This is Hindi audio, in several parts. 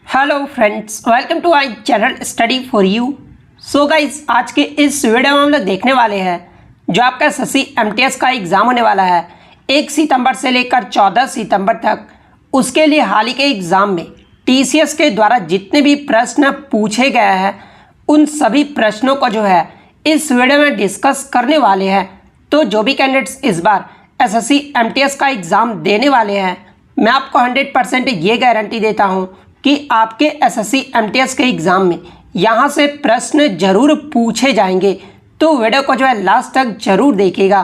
Hello friends, welcome to I channel study for you. So guys, आज के इस वीडियो में हम लोग देखने वाले हैं जो आपका एसएससी एमटीएस का एग्ज़ाम होने वाला है 1 सितंबर से लेकर 14 सितंबर तक। उसके लिए हाल ही के एग्ज़ाम में टीसीएस के द्वारा जितने भी प्रश्न पूछे गए हैं उन सभी प्रश्नों को जो है इस वीडियो में डिस्कस करने वाले हैं। तो जो भी कैंडिडेट्स इस बार एसएससी एमटीएस का एग्ज़ाम देने वाले हैं, मैं आपको 100% ये गारंटी देता हूँ कि आपके एसएससी एमटीएस के एग्ज़ाम में यहाँ से प्रश्न जरूर पूछे जाएंगे। तो वीडियो को जो है लास्ट तक जरूर देखिएगा।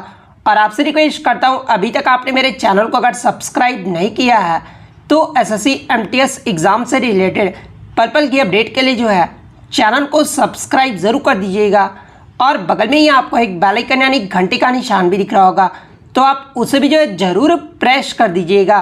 और आपसे रिक्वेस्ट करता हूँ, अभी तक आपने मेरे चैनल को अगर सब्सक्राइब नहीं किया है तो एसएससी एमटीएस एग्ज़ाम से रिलेटेड पर्पल की अपडेट के लिए जो है चैनल को सब्सक्राइब ज़रूर कर दीजिएगा। और बगल में ही आपको एक बेल आइकन यानी घंटी का निशान भी दिख रहा होगा, तो आप उसे भी जो है ज़रूर प्रेस कर दीजिएगा।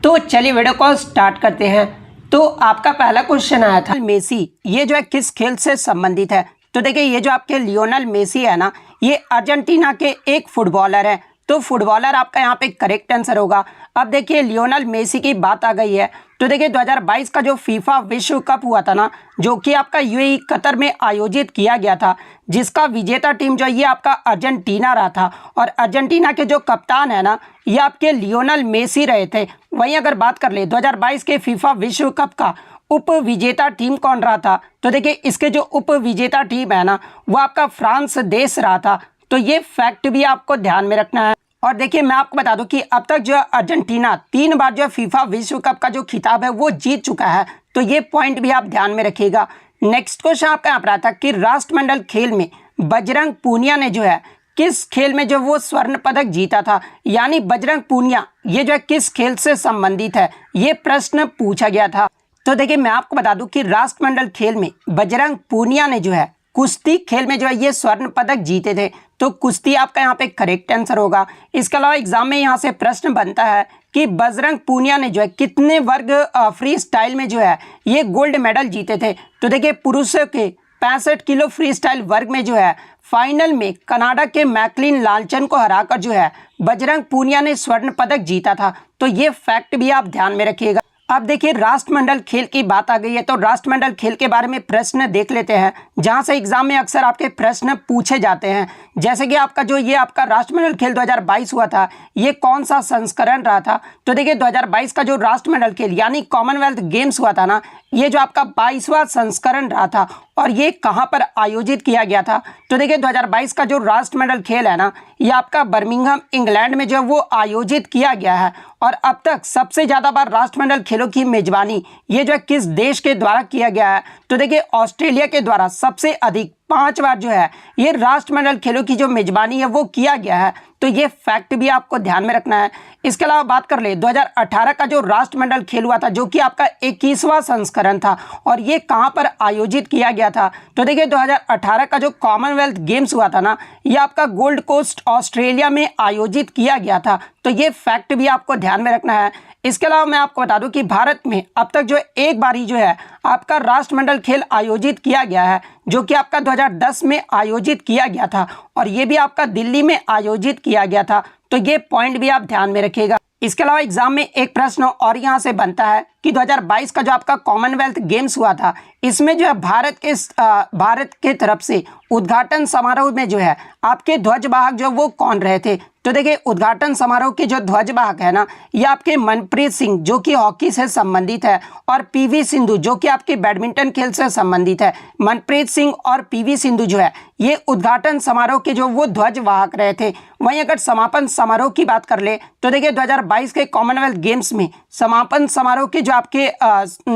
तो चलिए वीडियो को स्टार्ट करते हैं। तो आपका पहला क्वेश्चन आया था, मेसी ये जो है किस खेल से संबंधित है। तो देखिए, ये जो आपके लियोनेल मेसी है ना, ये अर्जेंटीना के एक फुटबॉलर है। तो फुटबॉलर आपका यहाँ पे करेक्ट आंसर होगा। अब देखिए, लियोनेल मेसी की बात आ गई है तो देखिए 2022 का जो फीफा विश्व कप हुआ था ना, जो कि आपका यूएई कतर में आयोजित किया गया था, जिसका विजेता टीम जो ये आपका अर्जेंटीना रहा था। और अर्जेंटीना के जो कप्तान है ना, ये आपके लियोनेल मेसी रहे थे। वहीं अगर बात कर ले 2022 के फीफा विश्व कप का उप विजेता टीम कौन रहा था, तो देखिए इसके जो उप विजेता टीम है ना, वो आपका फ्रांस देश रहा था। तो ये फैक्ट भी आपको ध्यान में रखना है। और देखिए, मैं आपको बता दूं कि अब तक जो अर्जेंटीना 3 बार जो फीफा विश्व कप का जो खिताब है वो जीत चुका है। तो ये पॉइंट भी आप ध्यान में रखिएगा। नेक्स्ट क्वेश्चन आपका यहाँ पर आता है कि राष्ट्रमंडल खेल में बजरंग पूनिया ने जो है किस खेल में जो वो स्वर्ण पदक जीता था, यानी बजरंग पूनिया ये जो है किस खेल से संबंधित है, ये प्रश्न पूछा गया था। तो देखिए, मैं आपको बता दूं कि राष्ट्रमंडल खेल में बजरंग पूनिया ने जो है कुश्ती खेल में जो है ये स्वर्ण पदक जीते थे। तो कुश्ती आपका यहाँ पे करेक्ट आंसर होगा। इसके अलावा एग्जाम में यहाँ से प्रश्न बनता है कि बजरंग पूनिया ने जो है कितने वर्ग फ्री स्टाइल में जो है ये गोल्ड मेडल जीते थे। तो देखिए, पुरुषों के 65 किलो फ्री स्टाइल वर्ग में जो है फाइनल में कनाडा के मैकलिन लालचन को हराकर जो है बजरंग पूनिया ने स्वर्ण पदक जीता था। तो ये फैक्ट भी आप ध्यान में रखिएगा। अब देखिए, राष्ट्रमंडल खेल की बात आ गई है तो राष्ट्रमंडल खेल के बारे में प्रश्न देख लेते हैं, जहां से एग्जाम में अक्सर आपके प्रश्न पूछे जाते हैं। जैसे कि आपका जो ये आपका राष्ट्रमंडल खेल 2022 हुआ था, ये कौन सा संस्करण रहा था। तो देखिए, 2022 का जो राष्ट्रमंडल खेल यानी कॉमनवेल्थ गेम्स हुआ था ना, ये जो आपका 22वां संस्करण रहा था। और ये कहाँ पर आयोजित किया गया था, तो देखिए 2022 का जो राष्ट्रमंडल खेल है ना, ये आपका बर्मिंघम इंग्लैंड में जो वो आयोजित किया गया है। और अब तक सबसे ज़्यादा बार राष्ट्रमंडल खेलों की मेजबानी ये जो है किस देश के द्वारा किया गया है, तो देखिए ऑस्ट्रेलिया के द्वारा सबसे अधिक 5 बार जो है ये राष्ट्रमंडल खेलों की जो मेजबानी है वो किया गया है। तो ये फैक्ट भी आपको ध्यान में रखना है। इसके अलावा बात कर ले 2018 का जो राष्ट्रमंडल खेल हुआ था, जो कि आपका 21वां संस्करण था, और ये कहां पर आयोजित किया गया था। तो देखिए 2018 का जो कॉमनवेल्थ गेम्स हुआ था ना, ये आपका गोल्ड कोस्ट ऑस्ट्रेलिया में आयोजित किया गया था। तो ये फैक्ट भी आपको ध्यान में रखना है। इसके अलावा मैं आपको बता दूं कि भारत में अब तक जो एक बार ही जो है आपका राष्ट्रमंडल खेल आयोजित किया गया है, जो कि आपका 2010 में आयोजित किया गया था, और ये भी आपका दिल्ली में आयोजित किया गया था। तो ये पॉइंट भी आप ध्यान में रखिएगा। इसके अलावा एग्जाम में एक प्रश्न और यहाँ से बनता है कि 2022 का जो आपका कॉमनवेल्थ गेम्स हुआ था, इसमें जो है भारत के तरफ से उद्घाटन समारोह में जो है आपके ध्वजवाहक जो वो कौन रहे थे। तो देखिए, उद्घाटन समारोह के जो ध्वजवाहक है ना, ये आपके मनप्रीत सिंह जो कि हॉकी से संबंधित है, और पीवी सिंधु जो कि आपके बैडमिंटन खेल से संबंधित है। मनप्रीत सिंह और पीवी सिंधु जो है ये उद्घाटन समारोह के जो वो ध्वजवाहक रहे थे। वहीं अगर समापन समारोह की बात कर ले तो देखिए 2022 के कॉमनवेल्थ गेम्स में समापन समारोह के जो आपके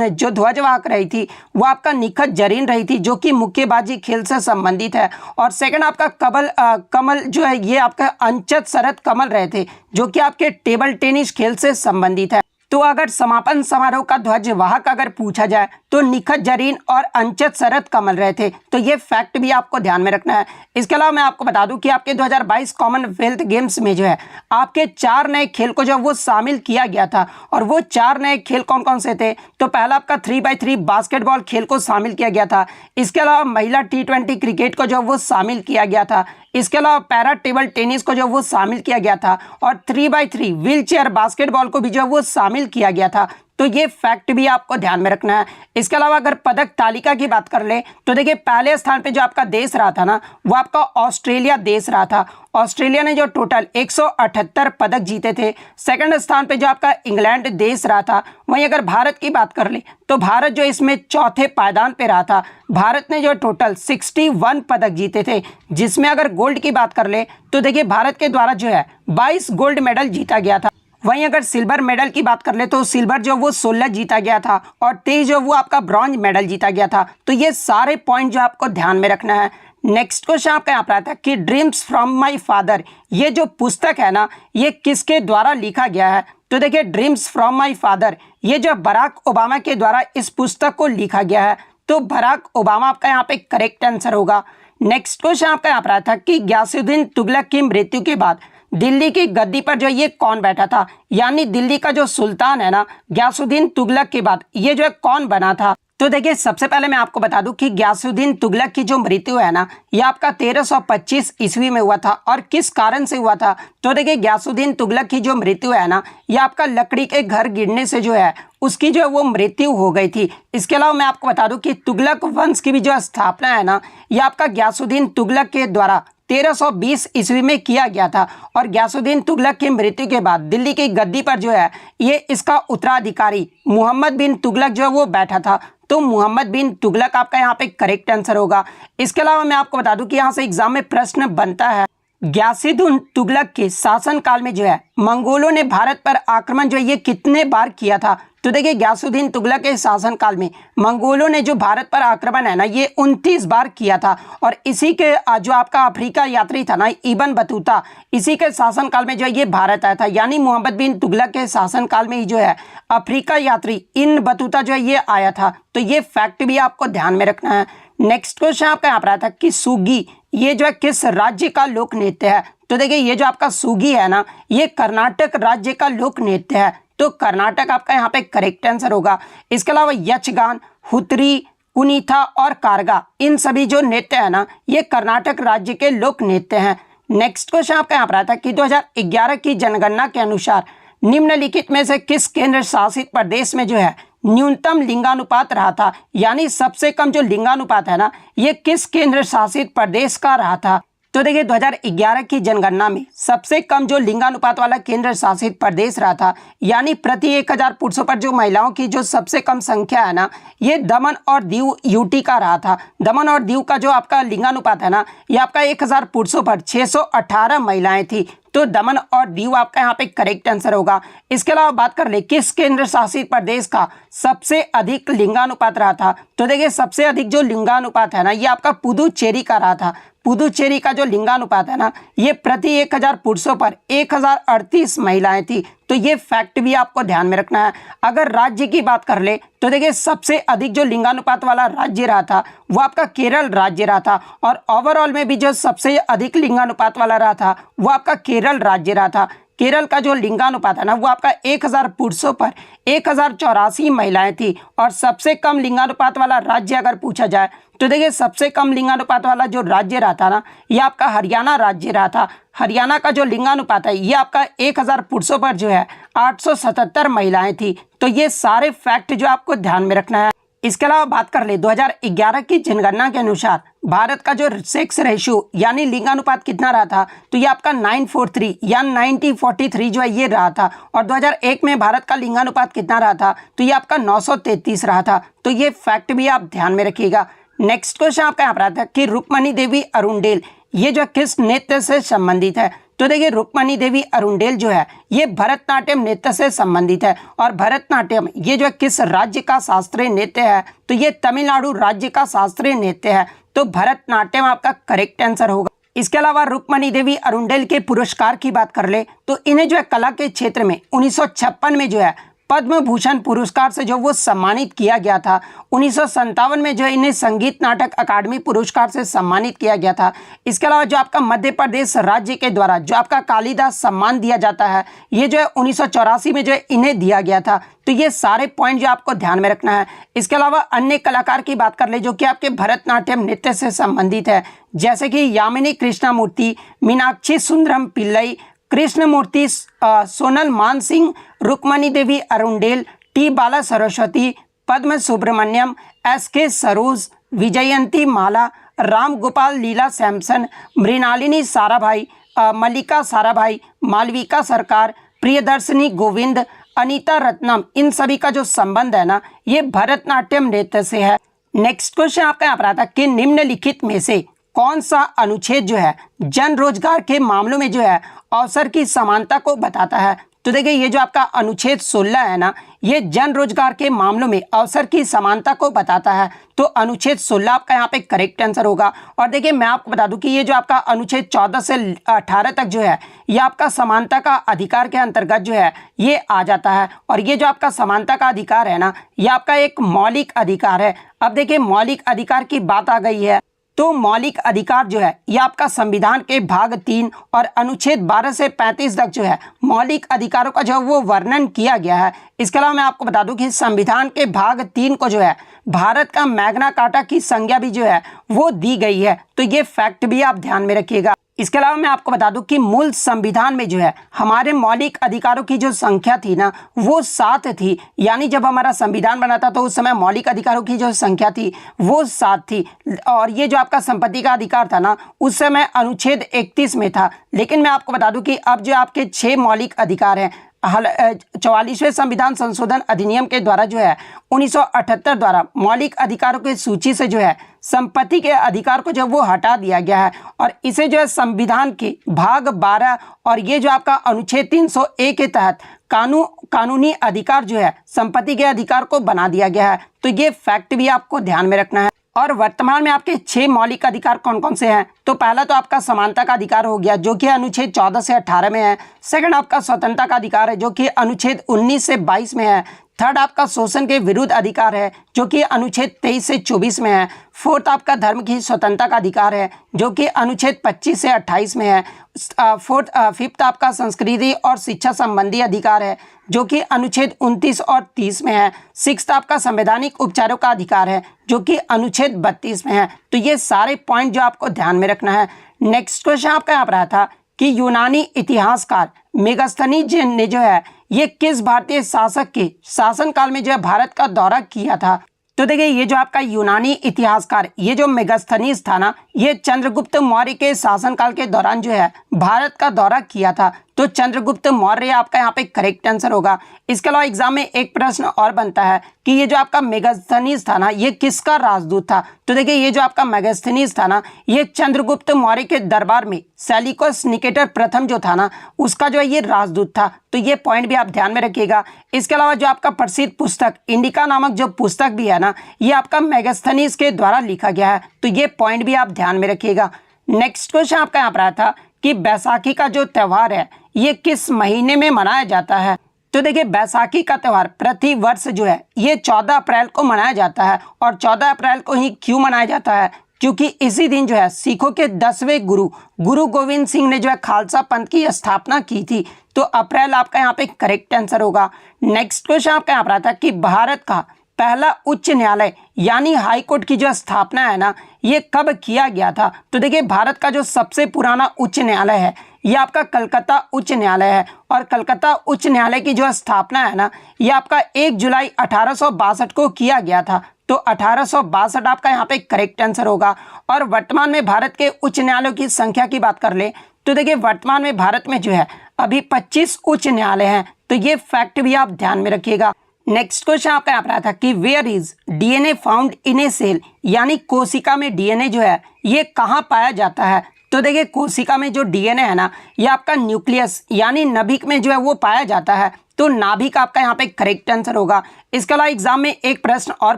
जो ध्वजवाहक रही थी वो आपका निखत जरीन रही थी, जो कि मुक्केबाजी खेल से संबंधित है। और सेकंड आपका कमल जो है ये आपका अंचत शरद कमल रहे थे, जो कि आपके टेबल टेनिस खेल से संबंधित है। तो अगर समापन समारोह का ध्वजवाहक अगर पूछा जाए तो निखत जरीन और अंचत शरद कमल रहे थे। तो ये फैक्ट भी आपको ध्यान में रखना है। इसके अलावा मैं आपको बता दूं कि आपके 2022 कॉमनवेल्थ गेम्स में जो है आपके 4 नए खेल को जो वो शामिल किया गया था, और वो 4 नए खेल कौन कौन से थे। तो पहला आपका 3x3 बास्केटबॉल खेल को शामिल किया गया था। इसके अलावा महिला T20 क्रिकेट को जो वो शामिल किया गया था। इसके अलावा पैरा टेबल टेनिस को जो वो शामिल किया गया था, और 3x3 व्हील चेयर बास्केटबॉल को भी जो वो शामिल किया गया था। तो ये फैक्ट भी आपको ध्यान में रखना है। इसके अलावा अगर पदक तालिका की बात कर ले तो देखिए पहले स्थान पे जो आपका देश रहा था ना वो आपका ऑस्ट्रेलिया देश रहा था। ऑस्ट्रेलिया ने जो टोटल 178 पदक जीते थे। सेकंड स्थान पे जो आपका इंग्लैंड देश रहा था। वहीं अगर भारत की बात कर ले तो भारत जो इसमें चौथे पायदान पे रहा था। भारत ने जो टोटल 61 पदक जीते थे, जिसमें अगर गोल्ड की बात कर ले तो देखिए भारत के द्वारा जो है 22 गोल्ड मेडल जीता गया था। वहीं अगर सिल्वर मेडल की बात कर ले तो सिल्वर जो वो 16 जीता गया था और 23 जो वो आपका ब्रॉन्ज मेडल जीता गया था। तो ये सारे पॉइंट जो आपको ध्यान में रखना है। नेक्स्ट क्वेश्चन आपका यहाँ पर आता है कि ड्रीम्स फ्रॉम माय फादर, ये जो पुस्तक है ना ये किसके द्वारा लिखा गया है? तो देखिए ड्रीम्स फ्रॉम माय फादर ये जो बराक ओबामा के द्वारा इस पुस्तक को लिखा गया है। तो बराक ओबामा आपका यहाँ पे करेक्ट आंसर होगा। नेक्स्ट क्वेश्चन आपका यहाँ पर आता है कि गयासुद्दीन तुगलक की मृत्यु के बाद दिल्ली की गद्दी पर जो ये कौन बैठा था? यानी दिल्ली का जो सुल्तान है ना गयासुद्दीन तुगलक के बाद ये जो है कौन बना था? तो देखिए सबसे पहले मैं आपको बता दूं कि गयासुद्दीन तुगलक की जो मृत्यु है ना ये आपका 1325 ईस्वी में हुआ था। और किस कारण से हुआ था? तो देखिए गयासुद्दीन तुगलक की जो मृत्यु है ना ये आपका लकड़ी के घर गिरने से जो है उसकी जो है वो मृत्यु हो गई थी। इसके अलावा मैं आपको बता दूं कि तुगलक वंश की भी जो स्थापना है ना ये आपका गयासुद्दीन तुगलक के द्वारा 1320 ईस्वी में किया गया था। और गयासुद्दीन तुगलक की मृत्यु के बाद दिल्ली की गद्दी पर जो है ये इसका उत्तराधिकारी मोहम्मद बिन तुगलक जो है वो बैठा था। तो मोहम्मद बिन तुगलक आपका यहाँ पे करेक्ट आंसर होगा। इसके अलावा मैं आपको बता दूं कि यहाँ से एग्जाम में प्रश्न बनता है गयासुद्दीन तुगलक के शासनकाल में जो है मंगोलों ने भारत पर आक्रमण जो ये कितने बार किया था? तो देखिए गयासुद्दीन तुगलक के शासनकाल में मंगोलों ने जो भारत पर आक्रमण है ना ये 29 बार किया था। और इसी के जो आपका अफ्रीका यात्री था ना इब्न बतूता, इसी के शासनकाल में जो ये भारत आया था। यानी मोहम्मद बिन तुगलक के शासनकाल में ही जो है अफ्रीका यात्री इब्न बतूता जो है ये आया था। तो ये फैक्ट भी आपको ध्यान में रखना है। नेक्स्ट क्वेश्चन आपका यहाँ पर आता है कि सुगी ये जो है किस राज्य का लोक नृत्य है? तो देखिए ये जो आपका सुगी है ना ये कर्नाटक राज्य का लोक नृत्य है। तो कर्नाटक आपका यहाँ पे करेक्ट आंसर होगा। इसके अलावा यक्षगान, हुतरी, कुनीथा और कारगा इन सभी जो नृत्य है ना ये कर्नाटक राज्य के लोक नृत्य हैं। नेक्स्ट क्वेश्चन आपका यहाँ पर आता है कि 2011 की जनगणना के अनुसार निम्नलिखित में से किस केंद्र शासित प्रदेश में जो है न्यूनतम लिंगानुपात रहा था? यानी सबसे कम जो लिंगानुपात है ना ये किस केंद्र शासित प्रदेश का रहा था? तो देखिए 2011 की जनगणना में सबसे कम जो लिंगानुपात वाला केंद्र शासित प्रदेश रहा था, यानी प्रति 1000 पुरुषों पर जो महिलाओं की जो सबसे कम संख्या है ना ये दमन और दीव यूटी का रहा था। दमन और दीव का जो आपका लिंगानुपात है ना ये आपका 1000 पुरुषों पर 618 महिलाएं थी। तो दमन और दीव आपका यहाँ पे करेक्ट आंसर होगा। इसके अलावा बात कर ले किस केंद्र शासित प्रदेश का सबसे अधिक लिंगानुपात रहा था? तो देखिए सबसे अधिक जो लिंगानुपात है ना ये आपका पुदुचेरी का रहा था। पुदुचेरी का जो लिंगानुपात है ना ये प्रति 1000 पुरुषों पर 1038 महिलाएं थी। तो ये फैक्ट भी आपको ध्यान में रखना है। अगर राज्य की बात कर ले तो देखिए सबसे अधिक जो लिंगानुपात वाला राज्य रहा था वो आपका केरल राज्य रहा था। और ओवरऑल में भी जो सबसे अधिक लिंगानुपात वाला रहा था वो आपका केरल राज्य रहा था। केरल का जो लिंगानुपात है ना वो आपका 1000 पुरुषों पर 1084 महिलाएं थी। और सबसे कम लिंगानुपात वाला राज्य अगर पूछा जाए तो देखिए सबसे कम लिंगानुपात वाला जो राज्य रहा था ना ये आपका हरियाणा राज्य रहा था। हरियाणा का जो लिंगानुपात है ये आपका 1000 पुरुषों पर जो है 877 महिलाएं थी। तो ये सारे फैक्ट जो आपको ध्यान में रखना है। इसके अलावा बात कर ले 2011 की जनगणना के अनुसार भारत का जो सेक्स रेशियो यानी लिंगानुपात कितना रहा था? तो ये आपका 943 या 9043 जो है ये रहा था। और 2001 में भारत का लिंगानुपात कितना रहा था? तो ये आपका 933 रहा था। तो ये फैक्ट भी आप ध्यान में रखिएगा। नेक्स्ट क्वेश्चन आपका यहाँ पर आता है कि रुक्मणी देवी अरुणडेल ये जो किस नृत्य से संबंधित है? तो देखिए रुक्मणी देवी अरुणडेल जो है ये भरतनाट्यम नृत्य से संबंधित है। और भरतनाट्यम ये जो किस राज्य का शास्त्रीय नृत्य है? तो ये तमिलनाडु राज्य का शास्त्रीय नृत्य है। तो भरतनाट्यम आपका करेक्ट आंसर होगा। इसके अलावा रुक्मणी देवी अरुणडेल के पुरस्कार की बात कर ले तो इन्हें जो है कला के क्षेत्र में 1956 में जो है पद्म भूषण पुरस्कार से जो वो सम्मानित किया गया था। 1957 में जो है इन्हें संगीत नाटक अकादमी पुरस्कार से सम्मानित किया गया था। इसके अलावा जो आपका मध्य प्रदेश राज्य के द्वारा जो आपका कालिदास सम्मान दिया जाता है ये जो है 1984 में जो है इन्हें दिया गया था। तो ये सारे पॉइंट जो आपको ध्यान में रखना है। इसके अलावा अन्य कलाकार की बात कर ले जो कि आपके भरतनाट्यम नृत्य से संबंधित है, जैसे कि यामिनी कृष्णमूर्ति, मीनाक्षी सुंदरम पिल्लई, कृष्णमूर्ति, सोनल मान सिंह, रुक्मणी देवी अरुणडेल, टी बाला सरस्वती, पद्म सुब्रमण्यम, एस के सरोज, विजयंती माला, राम गोपाल लीला सैमसन, मृणालिनी साराभाई, मल्लिका साराभाई, मालविका सरकार, प्रियदर्शनी गोविंद, अनीता रत्नम, इन सभी का जो संबंध है ना ये भरतनाट्यम नृत्य से है। नेक्स्ट क्वेश्चन आपका यहाँ पर आता है कि निम्नलिखित में से कौन सा अनुच्छेद जो है जन रोजगार के मामलों में जो है अवसर की समानता को बताता है। तो देखिए ये जो आपका अनुच्छेद 16 है ना ये जन रोजगार के मामलों में अवसर की समानता को बताता है। तो अनुच्छेद 16 आपका यहाँ पे करेक्ट आंसर होगा। और देखिए मैं आपको बता दूं कि ये जो आपका अनुच्छेद 14 से 18 तक जो है ये आपका समानता का अधिकार के अंतर्गत जो है ये आ जाता है। और ये जो आपका समानता का अधिकार है ना ये आपका एक मौलिक अधिकार है। अब देखिए मौलिक अधिकार की बात आ गई है तो मौलिक अधिकार जो है ये आपका संविधान के भाग 3 और अनुच्छेद 12 से 35 तक जो है मौलिक अधिकारों का जो वो वर्णन किया गया है। इसके अलावा मैं आपको बता दूं कि संविधान के भाग 3 को जो है भारत का मैग्ना कार्टा की संज्ञा भी जो है वो दी गई है। तो ये फैक्ट भी आप ध्यान में रखिएगा। इसके अलावा मैं आपको बता दूं कि मूल संविधान में जो है हमारे मौलिक अधिकारों की जो संख्या थी ना वो 7 थी। यानी जब हमारा संविधान बना था तो उस समय मौलिक अधिकारों की जो संख्या थी वो 7 थी। और ये जो आपका संपत्ति का अधिकार था ना उस समय अनुच्छेद 31 में था। लेकिन मैं आपको बता दूं कि अब जो आपके 6 मौलिक अधिकार हैं 44वें संविधान संशोधन अधिनियम के द्वारा जो है 1978 द्वारा मौलिक अधिकारों की सूची से जो है संपत्ति के अधिकार को जो वो हटा दिया गया है और इसे जो है संविधान के भाग 12 और ये जो आपका अनुच्छेद 301 के तहत कानूनी अधिकार जो है संपत्ति के अधिकार को बना दिया गया है। तो ये फैक्ट भी आपको ध्यान में रखना है। और वर्तमान में आपके 6 मौलिक अधिकार कौन कौन से हैं? तो पहला तो आपका समानता का अधिकार हो गया जो कि अनुच्छेद 14 से 18 में है। सेकंड आपका स्वतंत्रता का अधिकार है जो कि अनुच्छेद 19 से 22 में है। थर्ड आपका शोषण के विरुद्ध अधिकार है जो कि अनुच्छेद 23 से 24 में है। फोर्थ आपका धर्म की स्वतंत्रता का अधिकार है जो कि अनुच्छेद 25 से 28 में है। फिफ्थ आपका संस्कृति और शिक्षा संबंधी अधिकार है जो कि अनुच्छेद 29 और 30 में है। सिक्स्थ आपका संवैधानिक उपचारों का अधिकार है जो कि अनुच्छेद 32 में है। तो ये सारे पॉइंट जो आपको ध्यान में रखना है। नेक्स्ट क्वेश्चन आपका यहाँ पर आया था कि यूनानी इतिहासकार मेगास्थनीज ने जो है ये किस भारतीय शासक के शासनकाल में जो है भारत का दौरा किया था? तो देखिए ये जो आपका यूनानी इतिहासकार ये जो मेगास्थनीज था ना ये चंद्रगुप्त मौर्य के शासनकाल के दौरान जो है भारत का दौरा किया था। तो चंद्रगुप्त मौर्य आपका यहाँ पे करेक्ट आंसर होगा। इसके अलावा एग्जाम में एक प्रश्न और बनता है कि ये जो आपका मेगास्थनीज था ना ये किसका राजदूत था? तो देखिए ये जो आपका मेगास्थनीज था ना ये चंद्रगुप्त मौर्य के दरबार में सेल्यूकस निकेटर प्रथम जो था ना उसका जो है ये राजदूत था। तो ये पॉइंट भी आप ध्यान में रखिएगा। इसके अलावा जो आपका प्रसिद्ध पुस्तक इंडिका नामक जो पुस्तक भी है ना ये आपका मेगास्थनीज के द्वारा लिखा गया है। तो ये पॉइंट भी आप ध्यान में रखिएगा। नेक्स्ट क्वेश्चन आपका यहाँ पर आया था कि बैसाखी का जो त्यौहार है ये किस महीने में मनाया जाता है? तो देखिए बैसाखी का त्यौहार प्रति वर्ष जो है ये 14 अप्रैल को मनाया जाता है। और 14 अप्रैल को ही क्यों मनाया जाता है? क्योंकि इसी दिन जो है सिखों के 10वें गुरु गोविंद सिंह ने जो है खालसा पंथ की स्थापना की थी। तो अप्रैल आपका यहाँ पे करेक्ट आंसर होगा। नेक्स्ट क्वेश्चन आपका यहाँ पर आता है कि भारत का पहला उच्च न्यायालय यानी हाई कोर्ट की जो स्थापना है ना ये कब किया गया था? तो देखिए भारत का जो सबसे पुराना उच्च न्यायालय है ये आपका कलकत्ता उच्च न्यायालय है। और कलकत्ता उच्च न्यायालय की जो स्थापना है ना ये आपका 1 जुलाई 1862 को किया गया था। तो 1862 आपका यहाँ पे करेक्ट आंसर होगा। और वर्तमान में भारत के उच्च न्यायालयों की संख्या की बात कर ले तो देखिए वर्तमान में भारत में जो है अभी 25 उच्च न्यायालय हैं। तो ये फैक्ट भी आप ध्यान में रखिएगा। नेक्स्ट क्वेश्चन आपका यहाँ पर आता कि where is DNA found in a cell यानी कोशिका में डीएनए जो है ये कहाँ पाया जाता है? तो देखिए कोशिका में जो डीएनए है ना ये आपका न्यूक्लियस यानी नाभिक में जो है वो पाया जाता है। तो नाभिक आपका यहाँ पे करेक्ट आंसर होगा। इसके अलावा एग्जाम में एक प्रश्न और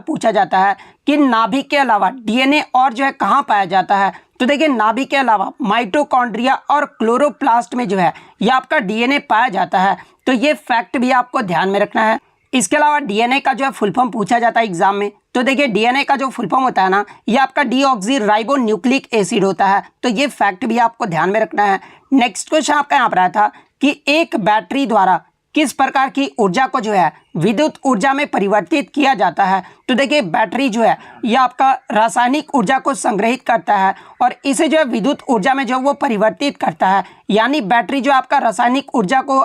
पूछा जाता है कि नाभिक के अलावा डीएनए और जो है कहाँ पाया जाता है? तो देखिए नाभिक के अलावा माइटोकॉन्ड्रिया और क्लोरोप्लास्ट में जो है ये आपका डीएनए पाया जाता है। तो ये फैक्ट भी आपको ध्यान में रखना है। इसके अलावा डीएनए का जो है फुल फॉर्म पूछा जाता है एग्जाम में। तो देखिए डीएनए का जो फुल फॉर्म होता है ना ये आपका डीऑक्सीराइबोन्यूक्लिक एसिड होता है। तो ये फैक्ट भी आपको ध्यान में रखना है। नेक्स्ट क्वेश्चन आपका यहाँ पर आया था कि एक बैटरी द्वारा किस प्रकार की ऊर्जा को जो है विद्युत ऊर्जा में परिवर्तित किया जाता है? तो देखिए बैटरी जो है ये आपका रासायनिक ऊर्जा को संग्रहित करता है और इसे जो है विद्युत ऊर्जा में जो वो परिवर्तित करता है। यानी बैटरी जो आपका रासायनिक ऊर्जा को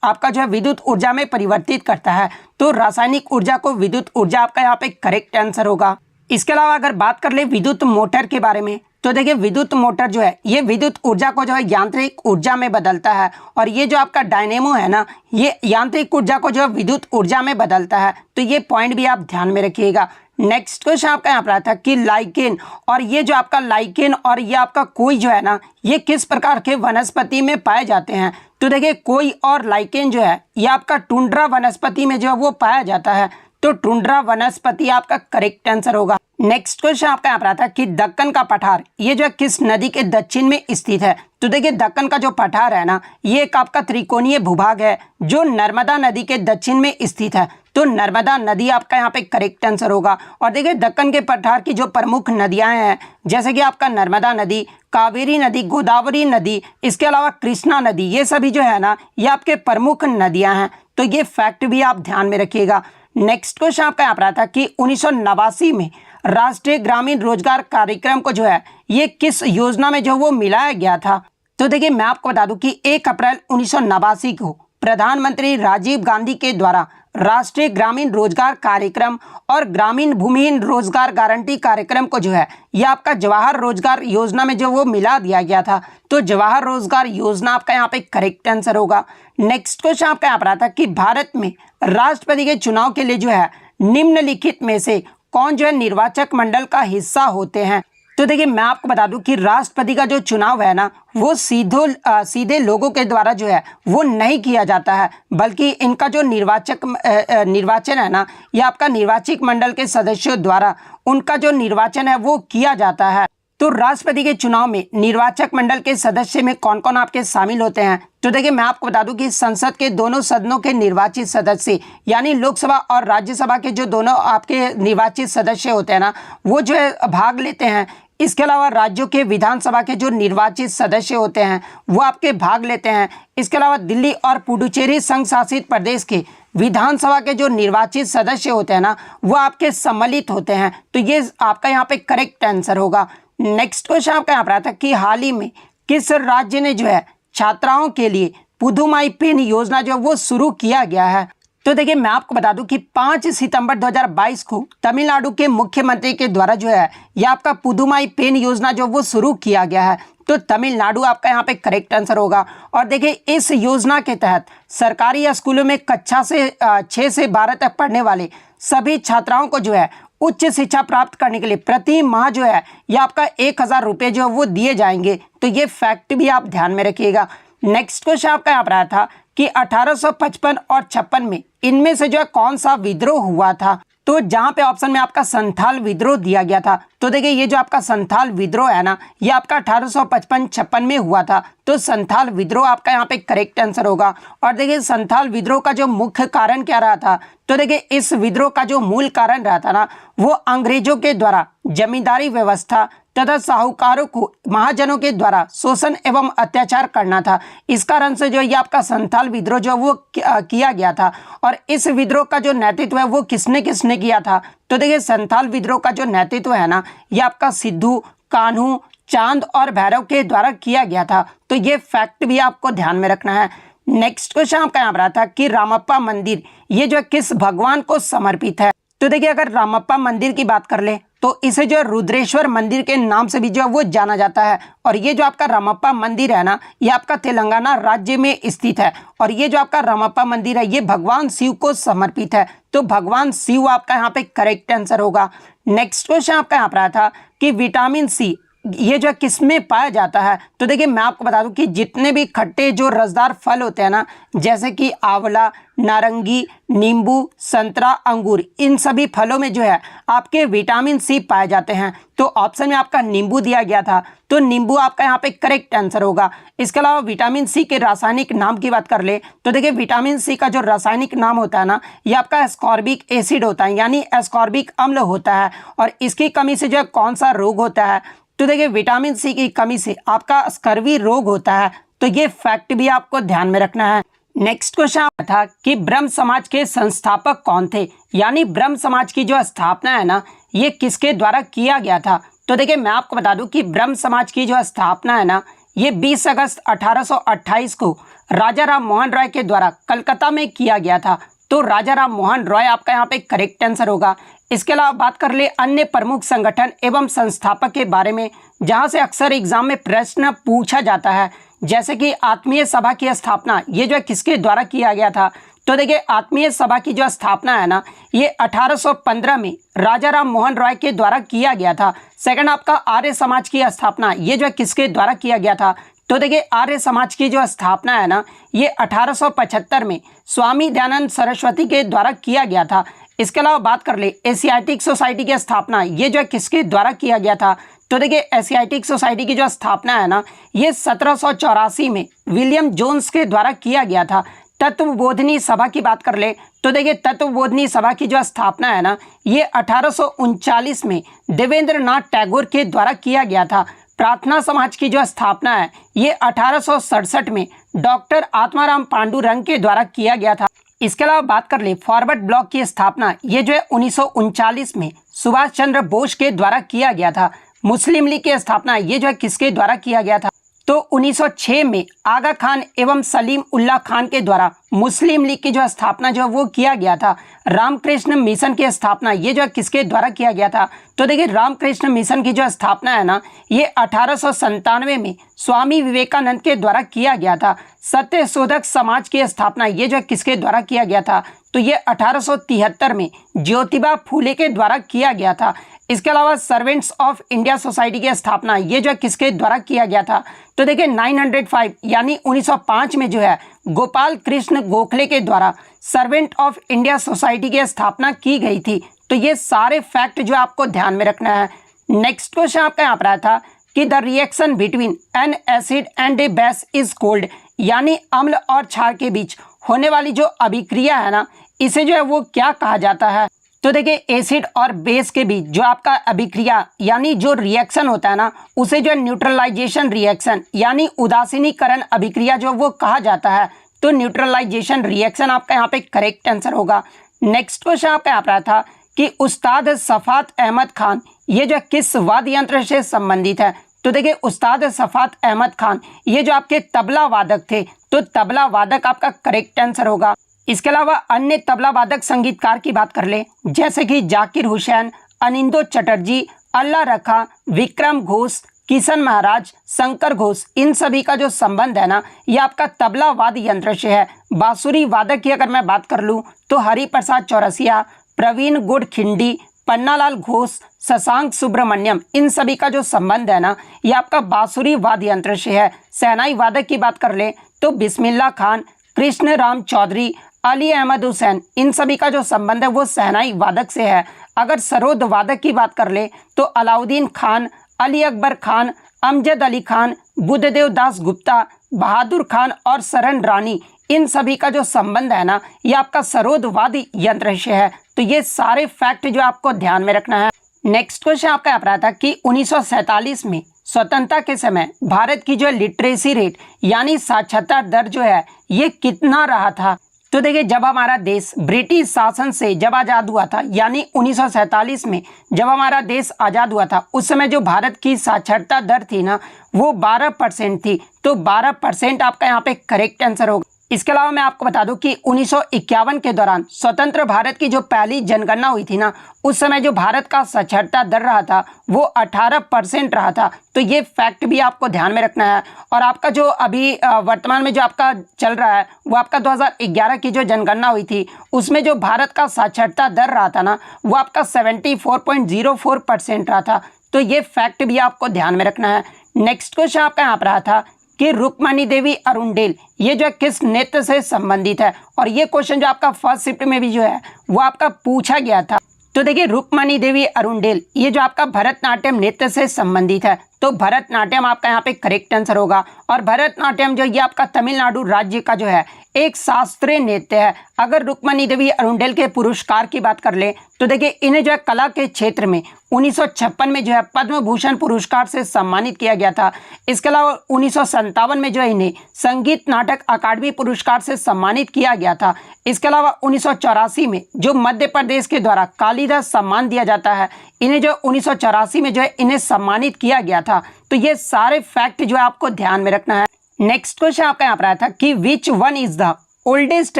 आपका जो है विद्युत ऊर्जा में परिवर्तित करता है। तो रासायनिक ऊर्जा को विद्युत ऊर्जा आपका यहाँ पे करेक्ट आंसर होगा। इसके अलावा अगर बात कर ले विद्युत मोटर के बारे में, तो देखिए विद्युत मोटर जो है ये विद्युत ऊर्जा को जो है यांत्रिक ऊर्जा में बदलता है, और ये जो आपका डायनेमो है ना, ये यांत्रिक ऊर्जा को जो है विद्युत ऊर्जा में बदलता है। तो ये पॉइंट भी आप ध्यान में रखिएगा। नेक्स्ट क्वेश्चन आपका यहाँ पर आता है कि लाइकेन, और ये जो आपका लाइकेन और ये आपका कोई जो है ना, ये किस प्रकार के वनस्पति में पाए जाते हैं। तो देखिए कोई और लाइकेन जो है ये आपका टुंड्रा वनस्पति में जो है वो पाया जाता है। तो टुंड्रा वनस्पति आपका करेक्ट आंसर होगा। नेक्स्ट क्वेश्चन आपका यहाँ पर आता है कि दक्कन का पठार ये जो है किस नदी के दक्षिण में स्थित है। तो देखिए दक्कन का जो पठार है ना, ये एक आपका त्रिकोणीय भूभाग है जो नर्मदा नदी के दक्षिण में स्थित है। तो नर्मदा नदी आपका यहाँ पे करेक्ट आंसर होगा। और देखिए दक्कन के पठार की जो प्रमुख नदियां हैं, जैसे कि आपका नर्मदा नदी, कावेरी नदी, गोदावरी नदी, इसके अलावा कृष्णा नदी, ये सभी जो है ना ये आपके प्रमुख नदियां हैं। तो ये फैक्ट भी आप ध्यान में रखिएगा। नेक्स्ट क्वेश्चन आपका यहाँ पर आता है कि 1989 में राष्ट्रीय ग्रामीण रोजगार कार्यक्रम को जो है ये किस योजना में जो वो मिलाया गया था। तो देखिए मैं आपको बता दूं कि 1 अप्रैल 1989 को प्रधानमंत्री राजीव गांधी के द्वारा राष्ट्रीय ग्रामीण रोजगार कार्यक्रम और ग्रामीण भूमिहीन रोजगार गारंटी कार्यक्रम को जो है यह आपका जवाहर रोजगार योजना में जो वो मिला दिया गया था। तो जवाहर रोजगार योजना आपका यहाँ पे करेक्ट आंसर होगा। नेक्स्ट क्वेश्चन आपका यहाँ पर आता है कि भारत में राष्ट्रपति के चुनाव के लिए जो है निम्नलिखित में से कौन जो है निर्वाचक मंडल का हिस्सा होते हैं। तो देखिए मैं आपको बता दूं कि राष्ट्रपति का जो चुनाव है ना, वो सीधे लोगों के द्वारा जो है वो नहीं किया जाता है, बल्कि इनका जो निर्वाचन है ना, ये आपका निर्वाचक मंडल के सदस्यों द्वारा उनका जो निर्वाचन है वो किया जाता है। तो राष्ट्रपति के चुनाव में निर्वाचक मंडल के सदस्य में कौन कौन आपके शामिल होते हैं। तो देखिए मैं आपको बता दूं कि संसद के दोनों सदनों के निर्वाचित सदस्य, यानी लोकसभा और राज्यसभा के जो दोनों आपके निर्वाचित सदस्य होते हैं ना, वो जो है भाग लेते हैं। इसके अलावा राज्यों के विधानसभा के जो निर्वाचित सदस्य होते हैं वो आपके भाग लेते हैं। इसके अलावा दिल्ली और पुडुचेरी संघ शासित प्रदेश के विधानसभा के जो निर्वाचित सदस्य होते हैं ना, वो आपके सम्मिलित होते हैं। तो ये आपका यहाँ पे करेक्ट आंसर होगा। नेक्स्ट क्वेश्चन आपका यहाँ पर आता है कि हाल ही में किस राज्य ने जो है छात्राओं के लिए पुदुमाई पेन योजना जो वो शुरू किया गया है। तो देखिए मैं आपको बता दूं कि 5 सितंबर 2022 को तमिलनाडु के मुख्यमंत्री के द्वारा जो है यह आपका पुदुमाई पेन योजना जो वो शुरू किया गया है। तो तमिलनाडु आपका यहाँ पे करेक्ट आंसर होगा। और देखिए इस योजना के तहत सरकारी स्कूलों में कक्षा से 6 से 12 तक पढ़ने वाले सभी छात्राओं को जो है उच्च शिक्षा प्राप्त करने के लिए प्रति माह जो है यह आपका 1000 रुपये जो है वो दिए जाएंगे। तो ये फैक्ट भी आप ध्यान में रखिएगा। नेक्स्ट क्वेश्चन आपका यहाँ पर आया था कि 1855 और 56 में इनमें से जो है कौन सा विद्रोह हुआ था। तो जहां पे ऑप्शन में आपका संथाल विद्रोह दिया गया था। तो देखिए ये जो आपका संथाल विद्रोह है ना, ये आपका 1855-56 में हुआ था। तो संथाल विद्रोह आपका यहाँ पे करेक्ट आंसर होगा। और देखिए संथाल विद्रोह का जो मुख्य कारण क्या रहा था। तो देखिए इस विद्रोह का जो मूल कारण रहा था ना, वो अंग्रेजों के द्वारा जमींदारी व्यवस्था तथा साहूकारों को महाजनों के द्वारा शोषण एवं अत्याचार करना था। इस कारण से जो ये आपका संथाल विद्रोह जो वो किया गया था। और इस विद्रोह का जो नेतृत्व है वो किसने किया था। तो देखिए संथाल विद्रोह का जो नेतृत्व है ना, ये आपका सिद्धू, कान्हू, चांद और भैरव के द्वारा किया गया था। तो ये फैक्ट भी आपको ध्यान में रखना है। नेक्स्ट क्वेश्चन आपका यहाँ पर आता है कि रामप्पा मंदिर ये जो किस भगवान को समर्पित है। तो देखिए अगर रामप्पा मंदिर की बात कर ले तो इसे जो रुद्रेश्वर मंदिर के नाम से भी जो है वो जाना जाता है। और ये जो आपका रामप्पा मंदिर है ना, ये आपका तेलंगाना राज्य में स्थित है। और ये जो आपका रामप्पा मंदिर है ये भगवान शिव को समर्पित है। तो भगवान शिव आपका यहाँ पे करेक्ट आंसर होगा। नेक्स्ट क्वेश्चन आपका यहाँ पर आया था कि विटामिन सी ये जो किस में पाया जाता है। तो देखिए मैं आपको बता दूं कि जितने भी खट्टे जो रसदार फल होते हैं ना, जैसे कि आंवला, नारंगी, नींबू, संतरा, अंगूर, इन सभी फलों में जो है आपके विटामिन सी पाए जाते हैं। तो ऑप्शन में आपका नींबू दिया गया था। तो नींबू आपका यहाँ पे करेक्ट आंसर होगा। इसके अलावा विटामिन सी के रासायनिक नाम की बात कर ले तो देखिए विटामिन सी का जो रासायनिक नाम होता है ना, ये आपका एस्कॉर्बिक एसिड होता है, यानी एस्कॉर्बिक अम्ल होता है। और इसकी कमी से जो है कौन सा रोग होता है। तो देखिए विटामिन सी की कमी से आपका स्कर्वी रोग होता है। तो ये फैक्ट भी आपको ध्यान में रखना है। नेक्स्ट क्वेश्चन था कि ब्रह्म समाज के संस्थापक कौन थे, यानी ब्रह्म समाज की जो स्थापना है ना, ये किसके द्वारा किया गया था। तो देखिए मैं आपको बता दूं कि ब्रह्म समाज की जो स्थापना है ना, ये 20 अगस्त 1828 को राजा राम मोहन रॉय के द्वारा कलकत्ता में किया गया था। तो राजा राम मोहन रॉय आपका यहाँ पे करेक्ट आंसर होगा। इसके अलावा बात कर ले अन्य प्रमुख संगठन एवं संस्थापक के बारे में, जहां से अक्सर एग्जाम में प्रश्न पूछा जाता है, जैसे कि आत्मीय सभा की स्थापना ये जो है किसके द्वारा किया गया था। तो देखिए आत्मीय सभा की जो स्थापना है ना, ये 1815 में राजा राम मोहन रॉय के द्वारा किया गया था। सेकंड आपका आर्य समाज की स्थापना ये जो है किसके द्वारा किया गया था। तो देखिए आर्य समाज की जो स्थापना है ना, ये 1875 में स्वामी दयानंद सरस्वती के द्वारा किया गया था। इसके अलावा बात कर ले एशियाटिक सोसाइटी की स्थापना ये जो है किसके द्वारा किया गया था। तो देखिए एशियाटिक सोसाइटी की जो स्थापना है ना, ये 1784 में विलियम जोन्स के द्वारा किया गया था। तत्वबोधिनी सभा की बात कर ले तो देखिए तत्वबोधिनी सभा की जो स्थापना है ना, ये 1839 में देवेंद्र नाथ टैगोर के द्वारा किया गया था। प्रार्थना समाज की जो स्थापना है ये 1867 में डॉक्टर आत्माराम पांडुरंग के द्वारा किया गया था। इसके अलावा बात कर ले फॉरवर्ड ब्लॉक की स्थापना ये जो है 1939 में सुभाष चंद्र बोस के द्वारा किया गया था। मुस्लिम लीग की स्थापना ये जो है किसके द्वारा किया गया था। तो 1906 में आगा खान एवं सलीम उल्लाह खान के द्वारा मुस्लिम लीग की जो स्थापना जो है वो किया गया था। रामकृष्ण मिशन की स्थापना ये जो है किसके द्वारा किया गया था। तो देखिए रामकृष्ण मिशन की जो स्थापना है ना, ये 1897 में स्वामी विवेकानंद के द्वारा किया गया था। सत्य शोधक समाज की स्थापना ये जो है किसके द्वारा किया गया था। तो ये 1873 में ज्योतिबा फूले के द्वारा किया गया था। इसके अलावा सर्वेंट्स ऑफ इंडिया सोसाइटी की स्थापना ये जो है किसके द्वारा किया गया था। तो देखिए 905 यानी 1905 में जो है गोपाल कृष्ण गोखले के द्वारा सर्वेंट ऑफ इंडिया सोसाइटी की स्थापना की गई थी। तो ये सारे फैक्ट जो आपको ध्यान में रखना है। नेक्स्ट क्वेश्चन आपका यहाँ पर आया था कि the reaction between N acid and A base is called, यानी अम्ल और क्षार के बीच होने वाली जो अभिक्रिया है ना, इसे जो है वो क्या कहा जाता है। तो देखिए एसिड और बेस के बीच जो आपका अभिक्रिया यानी जो रिएक्शन होता है ना, उसे जो है न्यूट्रलाइजेशन रिएक्शन यानी उदासीनीकरण अभिक्रिया जो वो कहा जाता है। तो न्यूट्रलाइजेशन रिएक्शन आपका यहाँ पे करेक्ट आंसर होगा। नेक्स्ट क्वेश्चन आपका यहाँ पर था कि उस्ताद सफात अहमद खान ये जो किस वाद्य यंत्र से संबंधित है। तो देखिए उस्ताद सफात अहमद खान ये जो आपके तबला वादक थे, तो तबला वादक आपका करेक्ट आंसर होगा। इसके अलावा अन्य तबला वादक संगीतकार की बात कर ले, जैसे कि जाकिर हुसैन, अनिंदो चटर्जी, अल्लाह रखा, विक्रम घोष, किशन महाराज, शंकर घोष, इन सभी का जो संबंध है ना, ये आपका तबला वाद्य यंत्र से है। बांसुरी वादक की अगर मैं बात कर लूँ तो हरिप्रसाद चौरसिया, प्रवीण गुड़खिंडी, पन्नालाल घोष, शशांक सुब्रमण्यम, इन सभी का जो संबंध है ना, ये आपका बांसुरी वाद्य यंत्र से है। शहनाई वादक की बात कर ले तो बिस्मिल्लाह खान, कृष्ण राम चौधरी, अली अहमद हुसैन, इन सभी का जो संबंध है वो शहनाई वादक से है। अगर सरोद वादक की बात कर ले तो अलाउद्दीन खान, अली अकबर खान, अमजद अली खान, बुद्धदेव दास गुप्ता, बहादुर खान और शरण रानी, इन सभी का जो संबंध है ना, ये आपका सरोद वाद्य यंत्र से है। तो ये सारे फैक्ट जो आपको ध्यान में रखना है। नेक्स्ट क्वेश्चन आपका यहाँ पर आता है कि 1947 में स्वतंत्रता के समय भारत की जो लिटरेसी रेट यानी साक्षरता दर जो है ये कितना रहा था। तो देखिए जब हमारा देश ब्रिटिश शासन से जब आज़ाद हुआ था, यानी 1947 में जब हमारा देश आज़ाद हुआ था, उस समय जो भारत की साक्षरता दर थी ना, वो 12% थी। तो 12% आपका यहाँ पे करेक्ट आंसर होगा। इसके अलावा मैं आपको बता दूं कि 1951 के दौरान स्वतंत्र भारत की जो पहली जनगणना हुई थी ना, उस समय जो भारत का साक्षरता दर रहा था वो 18% रहा था। तो ये फैक्ट भी आपको ध्यान में रखना है। और आपका जो अभी वर्तमान में जो आपका चल रहा है वो आपका 2011 की जो जनगणना हुई थी, उसमें जो भारत का साक्षरता दर रहा था ना, वो आपका 74.04% रहा था। तो ये फैक्ट भी आपको ध्यान में रखना है। नेक्स्ट क्वेश्चन आपका यहाँ पर रहा था कि रुक्मणी देवी अरुंडेल ये जो किस नृत्य से संबंधित है। और ये क्वेश्चन जो आपका फर्स्ट शिफ्ट में भी जो है वो आपका पूछा गया था। तो देखिए रुक्मणी देवी अरुंडेल ये जो आपका भरतनाट्यम नृत्य से संबंधित है। तो भरतनाट्यम आपका यहाँ पे करेक्ट आंसर होगा। और भरतनाट्यम जो ये आपका तमिलनाडु राज्य का जो है एक शास्त्रीय नृत्य है। अगर रुक्मणी देवी अरुंडेल के पुरस्कार की बात कर ले तो देखिए इन्हें जो है कला के क्षेत्र में 1956 में जो है पद्म भूषण पुरस्कार से सम्मानित किया गया था। इसके अलावा 1957 में जो है इन्हें संगीत नाटक अकादमी पुरस्कार से सम्मानित किया गया था। इसके अलावा 1984 में जो मध्य प्रदेश के द्वारा कालिदास सम्मान दिया जाता है, इन्हें जो 1984 में जो है इन्हें सम्मानित किया गया था। तो ये सारे फैक्ट जो है आपको ध्यान में रखना है। नेक्स्ट क्वेश्चन आपका यहाँ पर आया था कि which one is the oldest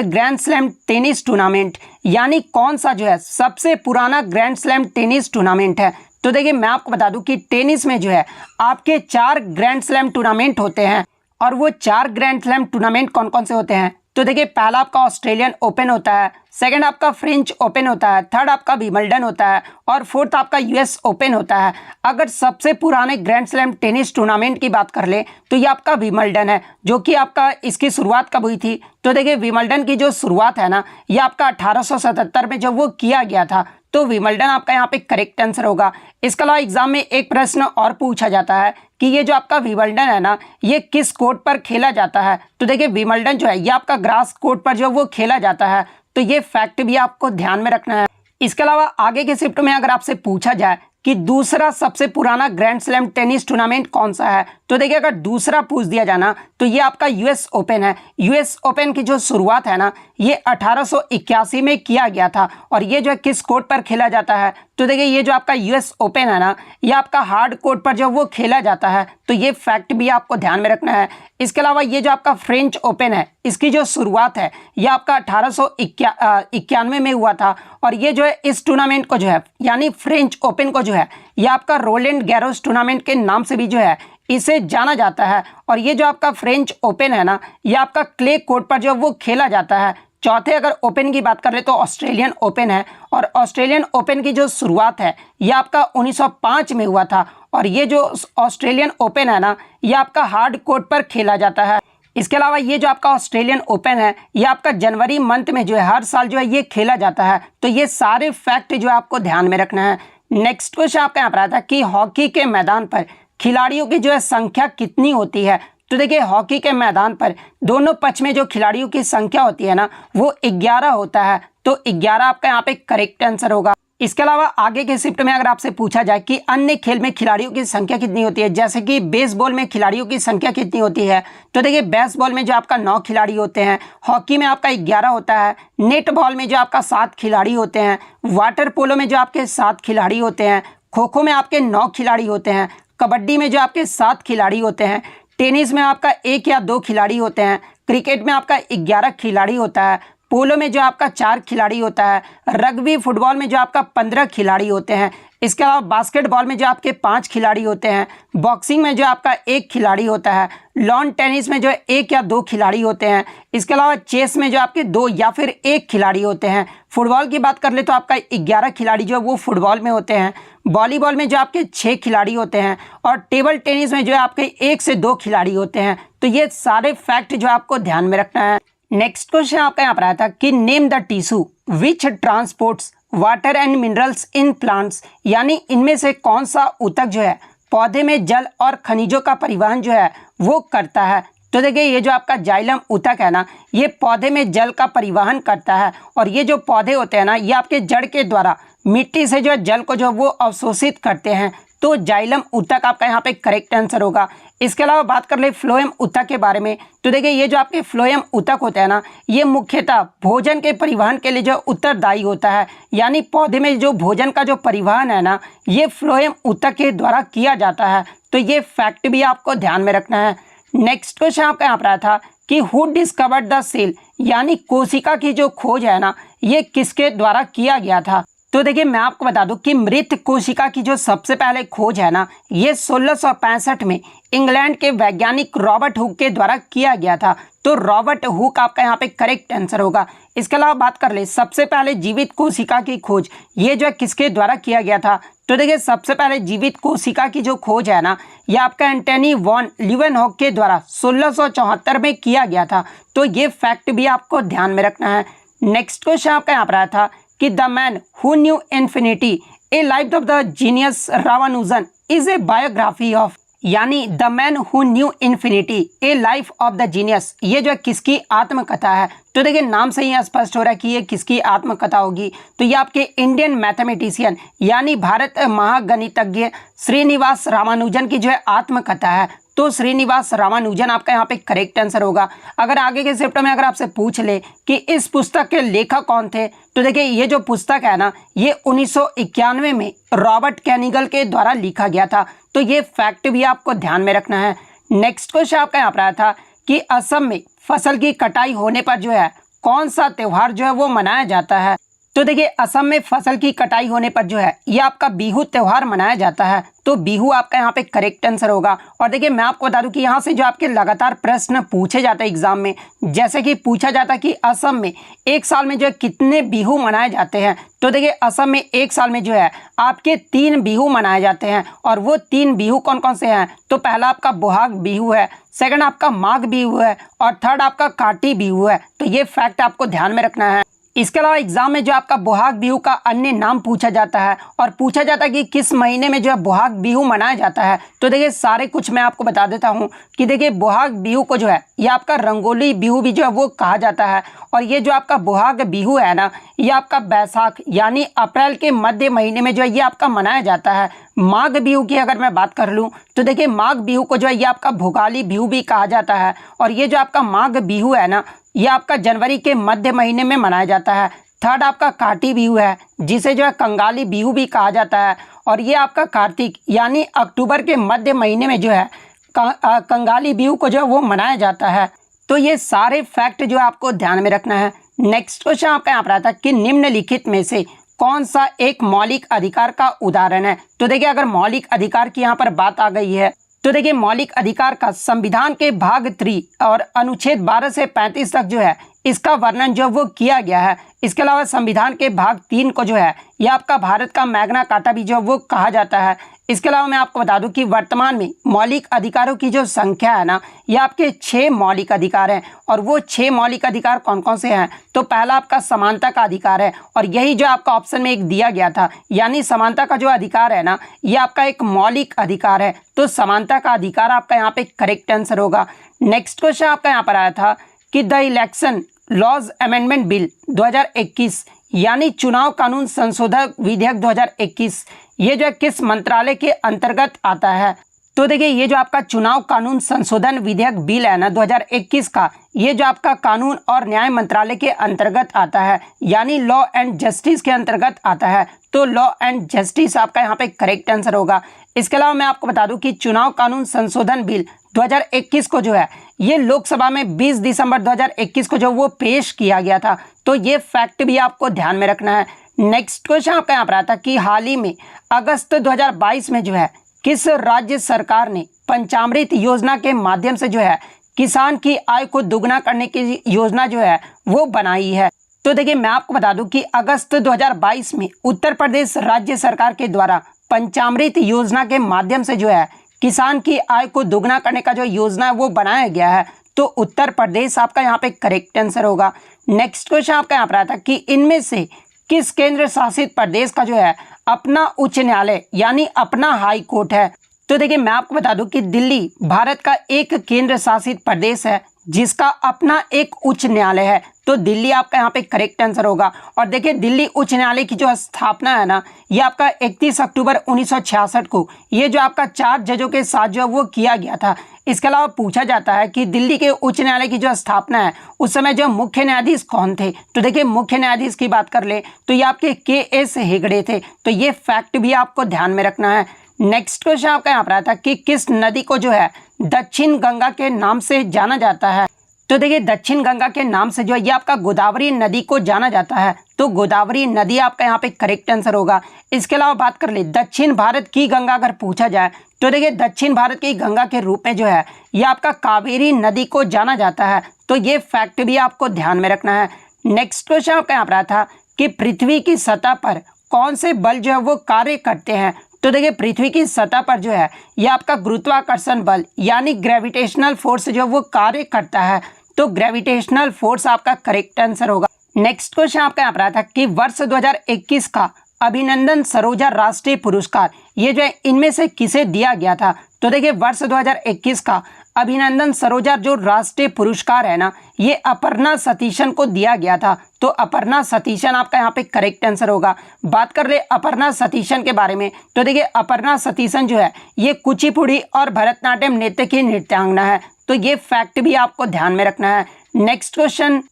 grand slam tennis tournament, यानी कौन सा जो है सबसे पुराना ग्रैंड स्लैम टेनिस टूर्नामेंट है। तो देखिए मैं आपको बता दूं कि टेनिस में जो है आपके 4 ग्रैंड स्लैम टूर्नामेंट होते हैं, और वो 4 ग्रैंड स्लैम टूर्नामेंट कौन कौन से होते हैं। तो देखिए पहला आपका ऑस्ट्रेलियन ओपन होता है, सेकंड आपका फ्रेंच ओपन होता है, थर्ड आपका विंबलडन होता है, और फोर्थ आपका यूएस ओपन होता है। अगर सबसे पुराने ग्रैंड स्लैम टेनिस टूर्नामेंट की बात कर ले तो ये आपका विंबलडन है, जो कि आपका इसकी शुरुआत कब हुई थी। तो देखिए विंबलडन की जो शुरुआत है ना, ये आपका 1877 में जब वो किया गया था, तो विंबलडन आपका यहाँ पे करेक्ट आंसर होगा। इसके अलावा एग्जाम में एक प्रश्न और पूछा जाता है कि ये जो आपका विंबलडन है ना, ये किस कोर्ट पर खेला जाता है। तो देखिए विंबलडन जो है ये आपका ग्रास कोर्ट पर जो वो खेला जाता है, तो ये फैक्ट भी आपको ध्यान में रखना है। इसके अलावा आगे के शिफ्ट में अगर आपसे पूछा जाए कि दूसरा सबसे पुराना ग्रैंड स्लैम टेनिस टूर्नामेंट कौन सा है, तो देखिए अगर दूसरा पूछ दिया जाना तो ये आपका यूएस ओपन है। यूएस ओपन की जो शुरुआत है ना, ये 1881 में किया गया था, और ये जो है किस कोर्ट पर खेला जाता है। तो देखिए ये जो आपका यूएस ओपन है ना, ये आपका हार्ड कोर्ट पर जो वो खेला जाता है, तो ये फैक्ट भी आपको ध्यान में रखना है। इसके अलावा ये जो आपका फ्रेंच ओपन है, इसकी जो शुरुआत है ये आपका 1891 में हुआ था, और ये जो है इस टूर्नामेंट को जो है यानी फ्रेंच ओपन को जो है ये आपका रोलैंड गैरोस टूर्नामेंट के नाम से भी जो है इसे जाना जाता है। और ये जो आपका फ्रेंच ओपन है ना, ये आपका क्ले कोर्ट पर जो वो खेला जाता है। चौथे अगर ओपन की बात कर ले तो ऑस्ट्रेलियन ओपन है, और ऑस्ट्रेलियन ओपन की जो शुरुआत है ये आपका 1905 में हुआ था, और ये जो ऑस्ट्रेलियन ओपन है ना, ये आपका हार्ड कोर्ट पर खेला जाता है। इसके अलावा ये जो आपका ऑस्ट्रेलियन ओपन है ये आपका जनवरी मंथ में जो है हर साल जो है ये खेला जाता है। तो ये सारे फैक्ट जो है आपको ध्यान में रखना है। नेक्स्ट क्वेश्चन आपका यहाँ पर आया था कि हॉकी के मैदान पर खिलाड़ियों की जो है संख्या कितनी होती है। तो देखिए हॉकी के मैदान पर दोनों पक्ष में जो खिलाड़ियों की संख्या होती है ना, वो 11 होता है। तो 11 आपका यहाँ पे करेक्ट आंसर होगा। इसके अलावा आगे के शिफ्ट में अगर आपसे पूछा जाए कि अन्य खेल में खिलाड़ियों की संख्या कितनी होती है, जैसे कि बेसबॉल में खिलाड़ियों की संख्या कितनी होती है, तो देखिए बेसबॉल में जो आपका 9 खिलाड़ी होते हैं, हॉकी में आपका 11 होता है, नेट बॉल में जो आपका 7 खिलाड़ी होते हैं, वाटर पोलो में जो आपके 7 खिलाड़ी होते हैं, खो खो में आपके 9 खिलाड़ी होते हैं, कबड्डी में जो आपके 7 खिलाड़ी होते हैं, टेनिस में आपका 1 या 2 खिलाड़ी होते हैं, क्रिकेट में आपका 11 खिलाड़ी होता है, पोलो में जो आपका 4 खिलाड़ी होता है, रग्बी फुटबॉल में जो आपका 15 खिलाड़ी होते हैं। इसके अलावा बास्केटबॉल में जो आपके 5 खिलाड़ी होते हैं, बॉक्सिंग में जो आपका 1 खिलाड़ी होता है, लॉन टेनिस में जो 1 या 2 खिलाड़ी होते हैं। इसके अलावा चेस में जो आपके 2 या फिर 1 खिलाड़ी होते हैं। फुटबॉल की बात कर ले तो आपका 11 खिलाड़ी जो वो फुटबॉल में होते हैं। वॉलीबॉल में जो आपके 6 खिलाड़ी होते हैं, और टेबल टेनिस में जो है आपके 1 से 2 खिलाड़ी होते हैं। तो ये सारे फैक्ट जो आपको ध्यान में रखना है। नेक्स्ट क्वेश्चन आपका यहाँ पर आया था कि name the tissue which transports water and minerals in plants, यानी इनमें से कौन सा ऊतक जो है पौधे में जल और खनिजों का परिवहन जो है वो करता है। तो देखिए ये जो आपका जाइलम ऊतक है ना, ये पौधे में जल का परिवहन करता है, और ये जो पौधे होते हैं ना, ये आपके जड़ के द्वारा मिट्टी से जो जल को जो वो अवशोषित करते हैं। तो जाइलम ऊतक आपका यहाँ पे करेक्ट आंसर होगा। इसके अलावा बात कर ले फ्लोएम ऊतक के बारे में, तो देखिए ये जो आपके फ्लोएम ऊतक होते हैं ना, ये मुख्यतः भोजन के परिवहन के लिए जो उत्तरदायी होता है, यानी पौधे में जो भोजन का जो परिवहन है ना, ये फ्लोएम ऊतक के द्वारा किया जाता है। तो ये फैक्ट भी आपको ध्यान में रखना है। नेक्स्ट क्वेश्चन आपका यहाँ पर आया था कि हु डिस्कवर्ड द सेल, यानी कोशिका की जो खोज है ना, ये किसके द्वारा किया गया था। तो देखिए मैं आपको बता दूं कि मृत कोशिका की जो सबसे पहले खोज है ना, ये 1665 में इंग्लैंड के वैज्ञानिक रॉबर्ट हुक के द्वारा किया गया था। तो रॉबर्ट हुक आपका यहाँ पे करेक्ट आंसर होगा। इसके अलावा बात कर ले सबसे पहले जीवित कोशिका की खोज, ये जो है किसके द्वारा किया गया था। तो देखिए सबसे पहले जीवित कोशिका की जो खोज है ना, ये आपका एंटनी वॉन लीeuwenhoek के द्वारा 1674 में किया गया था। तो ये फैक्ट भी आपको ध्यान में रखना है। नेक्स्ट क्वेश्चन आपका यहाँ पर आया था कि the man who knew infinity a life of the genius Ramanujan is a biography of, यानी the man who knew infinity a life of the genius, ये जो है किसकी आत्मकथा है। तो देखिए नाम से ही स्पष्ट हो रहा है कि ये किसकी आत्मकथा होगी। तो ये आपके इंडियन मैथमेटिशियन यानी भारत महागणितज्ञ श्रीनिवास रामानुजन की जो है आत्मकथा है। तो श्रीनिवास रामानुजन आपका यहाँ पे करेक्ट आंसर होगा। अगर आगे के चैप्टर में अगर आपसे पूछ ले कि इस पुस्तक के लेखक कौन थे, तो देखिए ये जो पुस्तक है ना, ये 1991 में रॉबर्ट कैनिगल के द्वारा लिखा गया था। तो ये फैक्ट भी आपको ध्यान में रखना है। नेक्स्ट क्वेश्चन आपका यहाँ पर आया था कि असम में फसल की कटाई होने पर जो है कौन सा त्यौहार जो है वो मनाया जाता है। तो देखिए असम में फसल की कटाई होने पर जो है ये आपका बिहू त्यौहार मनाया जाता है। तो बिहू आपका यहाँ पे करेक्ट आंसर होगा। और देखिए मैं आपको बता दूं कि यहाँ से जो आपके लगातार प्रश्न पूछे जाते हैं एग्जाम में, जैसे कि पूछा जाता है कि असम में एक साल में जो है कितने बिहू मनाए जाते हैं। तो देखिए असम में एक साल में जो है आपके 3 बिहू मनाए जाते हैं। और वो 3 बिहू कौन कौन से हैं? तो पहला आपका बोहाग बिहू है, सेकंड आपका माघ बिहू है और थर्ड आपका काटी बिहू है। तो ये फैक्ट आपको ध्यान में रखना है। इसके अलावा एग्जाम में जो आपका बोहाग बिहू का अन्य नाम पूछा जाता है और पूछा जाता है कि किस महीने में जो है बोहाग बिहू मनाया जाता है। तो देखिए सारे कुछ मैं आपको बता देता हूं कि देखिए बोहाग बिहू को जो है ये आपका रंगोली बिहू भी जो है वो कहा जाता है। और ये जो आपका बोहाग बिहू है ना, ये आपका बैसाख यानी अप्रैल के मध्य महीने में जो है ये आपका मनाया जाता है। माघ बिहू की अगर मैं बात कर लूँ तो देखिए माघ बिहू को जो है ये आपका भोगाली बिहू भी कहा जाता है। और ये जो आपका माघ बिहू है ना, ये आपका जनवरी के मध्य महीने में मनाया जाता है। थर्ड आपका काटी बिहू है, जिसे जो है कंगाली बिहू भी कहा जाता है। और ये आपका कार्तिक यानी अक्टूबर के मध्य महीने में जो है कंगाली बिहू को जो है वो मनाया जाता है। तो ये सारे फैक्ट जो है आपको ध्यान में रखना है। नेक्स्ट क्वेश्चन आपका यहाँ पर आता है कि निम्नलिखित में से कौन सा एक मौलिक अधिकार का उदाहरण है। तो देखिए अगर मौलिक अधिकार की यहाँ पर बात आ गई है तो देखिए मौलिक अधिकार का संविधान के भाग 3 और अनुच्छेद 12 से 35 तक जो है इसका वर्णन जो वो किया गया है। इसके अलावा संविधान के भाग 3 को जो है यह आपका भारत का मैग्ना कार्टा भी जो वो कहा जाता है। इसके अलावा मैं आपको बता दूं कि वर्तमान में मौलिक अधिकारों की जो संख्या है ना, ये आपके 6 मौलिक अधिकार हैं। और वो 6 मौलिक अधिकार कौन कौन से हैं? तो पहला आपका समानता का अधिकार है और यही जो आपका ऑप्शन में एक दिया गया था, यानी समानता का जो अधिकार है ना, ये आपका एक मौलिक अधिकार है। तो समानता का अधिकार आपका यहाँ पे करेक्ट आंसर होगा। नेक्स्ट क्वेश्चन आपका यहाँ पर आया था कि the election laws amendment bill 2021 यानी चुनाव कानून संशोधन विधेयक 2021 ये जो है किस मंत्रालय के अंतर्गत आता है। तो देखिए ये जो आपका चुनाव कानून संशोधन विधेयक बिल है ना 2021 का, ये जो आपका कानून और न्याय मंत्रालय के अंतर्गत आता है, यानी लॉ एंड जस्टिस के अंतर्गत आता है। तो लॉ एंड जस्टिस आपका यहाँ पे करेक्ट आंसर होगा। इसके अलावा मैं आपको बता दूं कि चुनाव कानून संशोधन बिल 2021 को जो है ये लोकसभा में 20 दिसंबर 2021 को जो वो पेश किया गया था। तो ये फैक्ट भी आपको ध्यान में रखना है। नेक्स्ट क्वेश्चन आपका यहाँ पर आता है कि हाल ही में अगस्त 2022 में जो है किस राज्य सरकार ने पंचामृत योजना के माध्यम से जो है किसान की आय को दुगना करने की योजना जो है वो बनाई है। तो देखिए मैं आपको बता दूं कि अगस्त 2022 में उत्तर प्रदेश राज्य सरकार के द्वारा पंचामृत योजना के माध्यम से जो है किसान की आय को दुगना करने का जो योजना है वो बनाया गया है। तो उत्तर प्रदेश आपका यहाँ पे करेक्ट आंसर होगा। नेक्स्ट क्वेश्चन आपका यहाँ पर आता है कि इनमें से किस केंद्र शासित प्रदेश का जो है अपना उच्च न्यायालय यानी अपना हाई कोर्ट है। तो देखिए मैं आपको बता दूं कि दिल्ली भारत का एक केंद्र शासित प्रदेश है जिसका अपना एक उच्च न्यायालय है। तो दिल्ली आपका यहाँ पे करेक्ट आंसर होगा। और देखिए दिल्ली उच्च न्यायालय की जो स्थापना है ना, ये आपका 31 अक्टूबर 1966 को ये जो आपका 4 जजों के साथ जो वो किया गया था। इसके अलावा पूछा जाता है कि दिल्ली के उच्च न्यायालय की जो स्थापना है उस समय जो मुख्य न्यायाधीश कौन थे। तो देखिए मुख्य न्यायाधीश की बात कर ले तो ये आपके KS हेगड़े थे। तो ये फैक्ट भी आपको ध्यान में रखना है। नेक्स्ट क्वेश्चन आपका यहाँ पर आता कि किस नदी को जो है दक्षिण गंगा के नाम से जाना जाता है। तो देखिए दक्षिण गंगा के नाम से जो है ये आपका गोदावरी नदी को जाना जाता है। तो गोदावरी नदी आपका यहाँ पे करेक्ट आंसर होगा। इसके अलावा बात कर ले दक्षिण भारत की गंगा अगर पूछा जाए तो देखिए दक्षिण भारत की गंगा के रूप में जो है ये आपका कावेरी नदी को जाना जाता है। तो ये फैक्ट भी आपको ध्यान में रखना है। नेक्स्ट क्वेश्चन आपका यहाँ पर था कि पृथ्वी की सतह पर कौन से बल जो है वो कार्य करते हैं। तो देखिए पृथ्वी की सतह पर जो है ये आपका गुरुत्वाकर्षण बल यानी ग्रेविटेशनल फोर्स जो वो कार्य करता है। तो ग्रेविटेशनल फोर्स आपका करेक्ट आंसर होगा। नेक्स्ट क्वेश्चन आपका यहाँ पर आता है कि वर्ष 2021 का अभिनंदन सरोजा राष्ट्रीय पुरस्कार ये जो है इनमें से किसे दिया गया था। तो देखिए वर्ष 2021 का अभिनंदन सरोजा जो राष्ट्रीय पुरस्कार है ना, ये अपर्णा सतीशन को दिया गया था। तो अपर्णा सतीशन आपका यहाँ पे करेक्ट आंसर होगा। बात कर ले अपर्णा सतीशन के बारे में तो देखिए अपर्णा सतीशन जो है ये कुचिपुड़ी और भरतनाट्यम नृत्य की नृत्यांगना है। तो ये फैक्ट भी आपको ध्यान में रखना है। Next question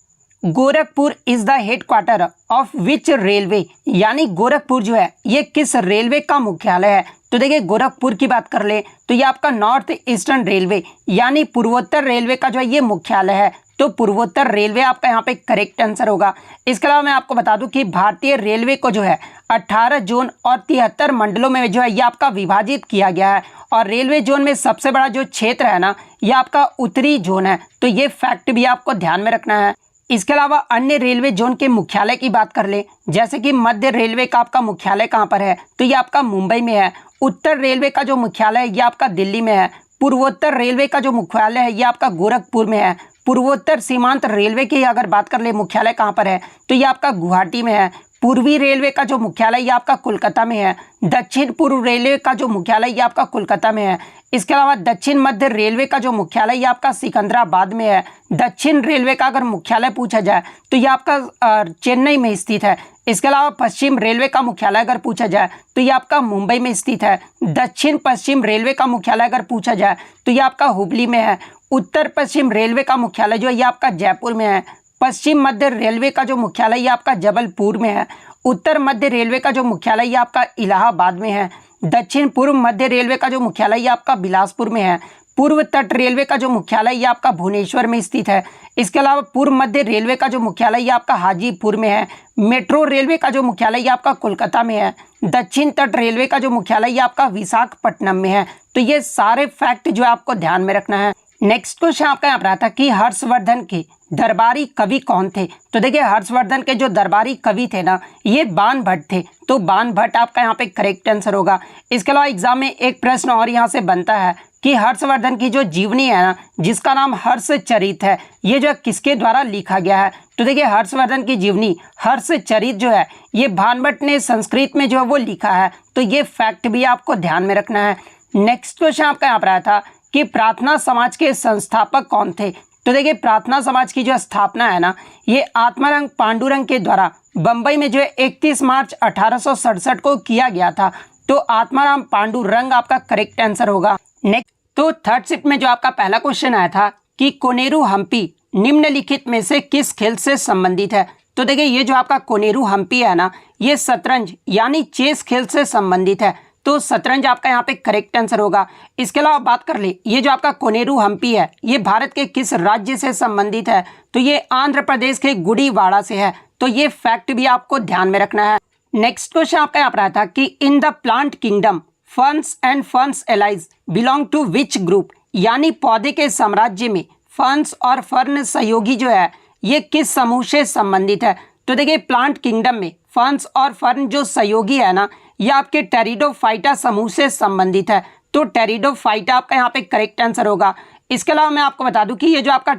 Gorakhpur is the headquarter of which railway, यानी गोरखपुर जो है ये किस रेलवे का मुख्यालय है। तो देखिए गोरखपुर की बात कर ले तो ये आपका नॉर्थ ईस्टर्न रेलवे यानी पूर्वोत्तर रेलवे का जो है ये मुख्यालय है। तो पूर्वोत्तर रेलवे आपका यहाँ पे करेक्ट आंसर होगा। इसके अलावा मैं आपको बता दूं कि भारतीय रेलवे को जो है 18 जोन और 73 मंडलों में जो है ये आपका विभाजित किया गया है और रेलवे जोन में सबसे बड़ा जो क्षेत्र है ना ये आपका उत्तरी जोन है। तो ये फैक्ट भी आपको ध्यान में रखना है। इसके अलावा अन्य रेलवे जोन के मुख्यालय की बात कर ले, जैसे कि मध्य रेलवे का आपका मुख्यालय कहाँ पर है तो ये आपका मुंबई में है। उत्तर रेलवे का जो मुख्यालय है ये आपका दिल्ली में है। पूर्वोत्तर रेलवे का जो मुख्यालय है ये आपका गोरखपुर में है। पूर्वोत्तर सीमांत रेलवे की अगर बात कर ले मुख्यालय कहाँ पर है तो ये आपका गुवाहाटी में है। पूर्वी रेलवे का जो मुख्यालय ये आपका कोलकाता में है। दक्षिण पूर्व रेलवे का जो मुख्यालय ये आपका कोलकाता में है। इसके अलावा दक्षिण मध्य रेलवे का जो मुख्यालय ये आपका सिकंदराबाद में है। दक्षिण रेलवे का अगर मुख्यालय पूछा जाए तो ये आपका चेन्नई में स्थित है। इसके अलावा पश्चिम रेलवे का मुख्यालय अगर पूछा जाए तो ये आपका मुंबई में स्थित है। दक्षिण पश्चिम रेलवे का मुख्यालय अगर पूछा जाए तो ये आपका हुबली में है। उत्तर पश्चिम रेलवे का मुख्यालय जो है ये आपका जयपुर में है। पश्चिम मध्य रेलवे का जो मुख्यालय ये आपका जबलपुर में है। उत्तर मध्य रेलवे का जो मुख्यालय ये आपका इलाहाबाद में है। दक्षिण पूर्व मध्य रेलवे का जो मुख्यालय ये आपका बिलासपुर में है। पूर्व तट रेलवे का जो मुख्यालय ये आपका भुवनेश्वर में स्थित है। इसके अलावा पूर्व मध्य रेलवे का जो मुख्यालय ये आपका हाजीपुर में है। मेट्रो रेलवे का जो मुख्यालय ये आपका कोलकाता में है। दक्षिण तट रेलवे का जो मुख्यालय ये आपका विशाखापट्टनम में है। तो ये सारे फैक्ट जो आपको ध्यान में रखना है। नेक्स्ट क्वेश्चन आपका यहाँ पर आता है कि हर्षवर्धन के दरबारी कवि कौन थे। तो देखिए हर्षवर्धन के जो दरबारी कवि थे ना ये बाण भट्ट थे। तो बाण भट्ट आपका यहाँ पे करेक्ट आंसर होगा। इसके अलावा एग्जाम में एक प्रश्न और यहाँ से बनता है कि हर्षवर्धन की जो जीवनी है ना जिसका नाम हर्षचरित है ये जो किसके द्वारा लिखा गया है। तो देखिए हर्षवर्धन की जीवनी हर्षचरित जो है ये बाणभट्ट ने संस्कृत में जो है वो लिखा है। तो ये फैक्ट भी आपको ध्यान में रखना है। नेक्स्ट क्वेश्चन आपका यहाँ पर आया था कि प्रार्थना समाज के संस्थापक कौन थे। तो देखिए प्रार्थना समाज की जो स्थापना है ना ये आत्माराम पांडुरंग के द्वारा बंबई में जो है 31 मार्च 1867 को किया गया था। तो आत्माराम पांडुरंग आपका करेक्ट आंसर होगा। नेक्स्ट तो थर्ड शिफ्ट में जो आपका पहला क्वेश्चन आया था कि कोनेरू हम्पी निम्नलिखित में से किस खेल से संबंधित है। तो देखिए ये जो आपका कोनेरू हम्पी है ना ये शतरंज यानी चेस खेल से संबंधित है। तो शतरंज आपका यहाँ पे करेक्ट आंसर होगा। इसके अलावा बात कर ले ये जो आपका कोनेरू हम्पी है ये भारत के किस राज्य से संबंधित है। तो ये आंध्र प्रदेश के गुड़ीवाड़ा से है। तो ये फैक्ट भी आपको ध्यान में रखना है। नेक्स्ट क्वेश्चन आपका यहाँ पर आता है कि in the plant kingdom ferns and ferns allies belong to which group, यानी पौधे के साम्राज्य में फर्न्स और फर्न सहयोगी जो है ये किस समूह से संबंधित है। तो देखिए प्लांट किंगडम में फर्न्स और फर्न जो सहयोगी है ना ये आपके टेरिडोफाइटा समूह से संबंधित है। तो टेरिडोफाइटा आपका यहाँ पे करेक्ट आंसर होगा। इसके अलावा मैं आपको बता दूं कि ये जो आपका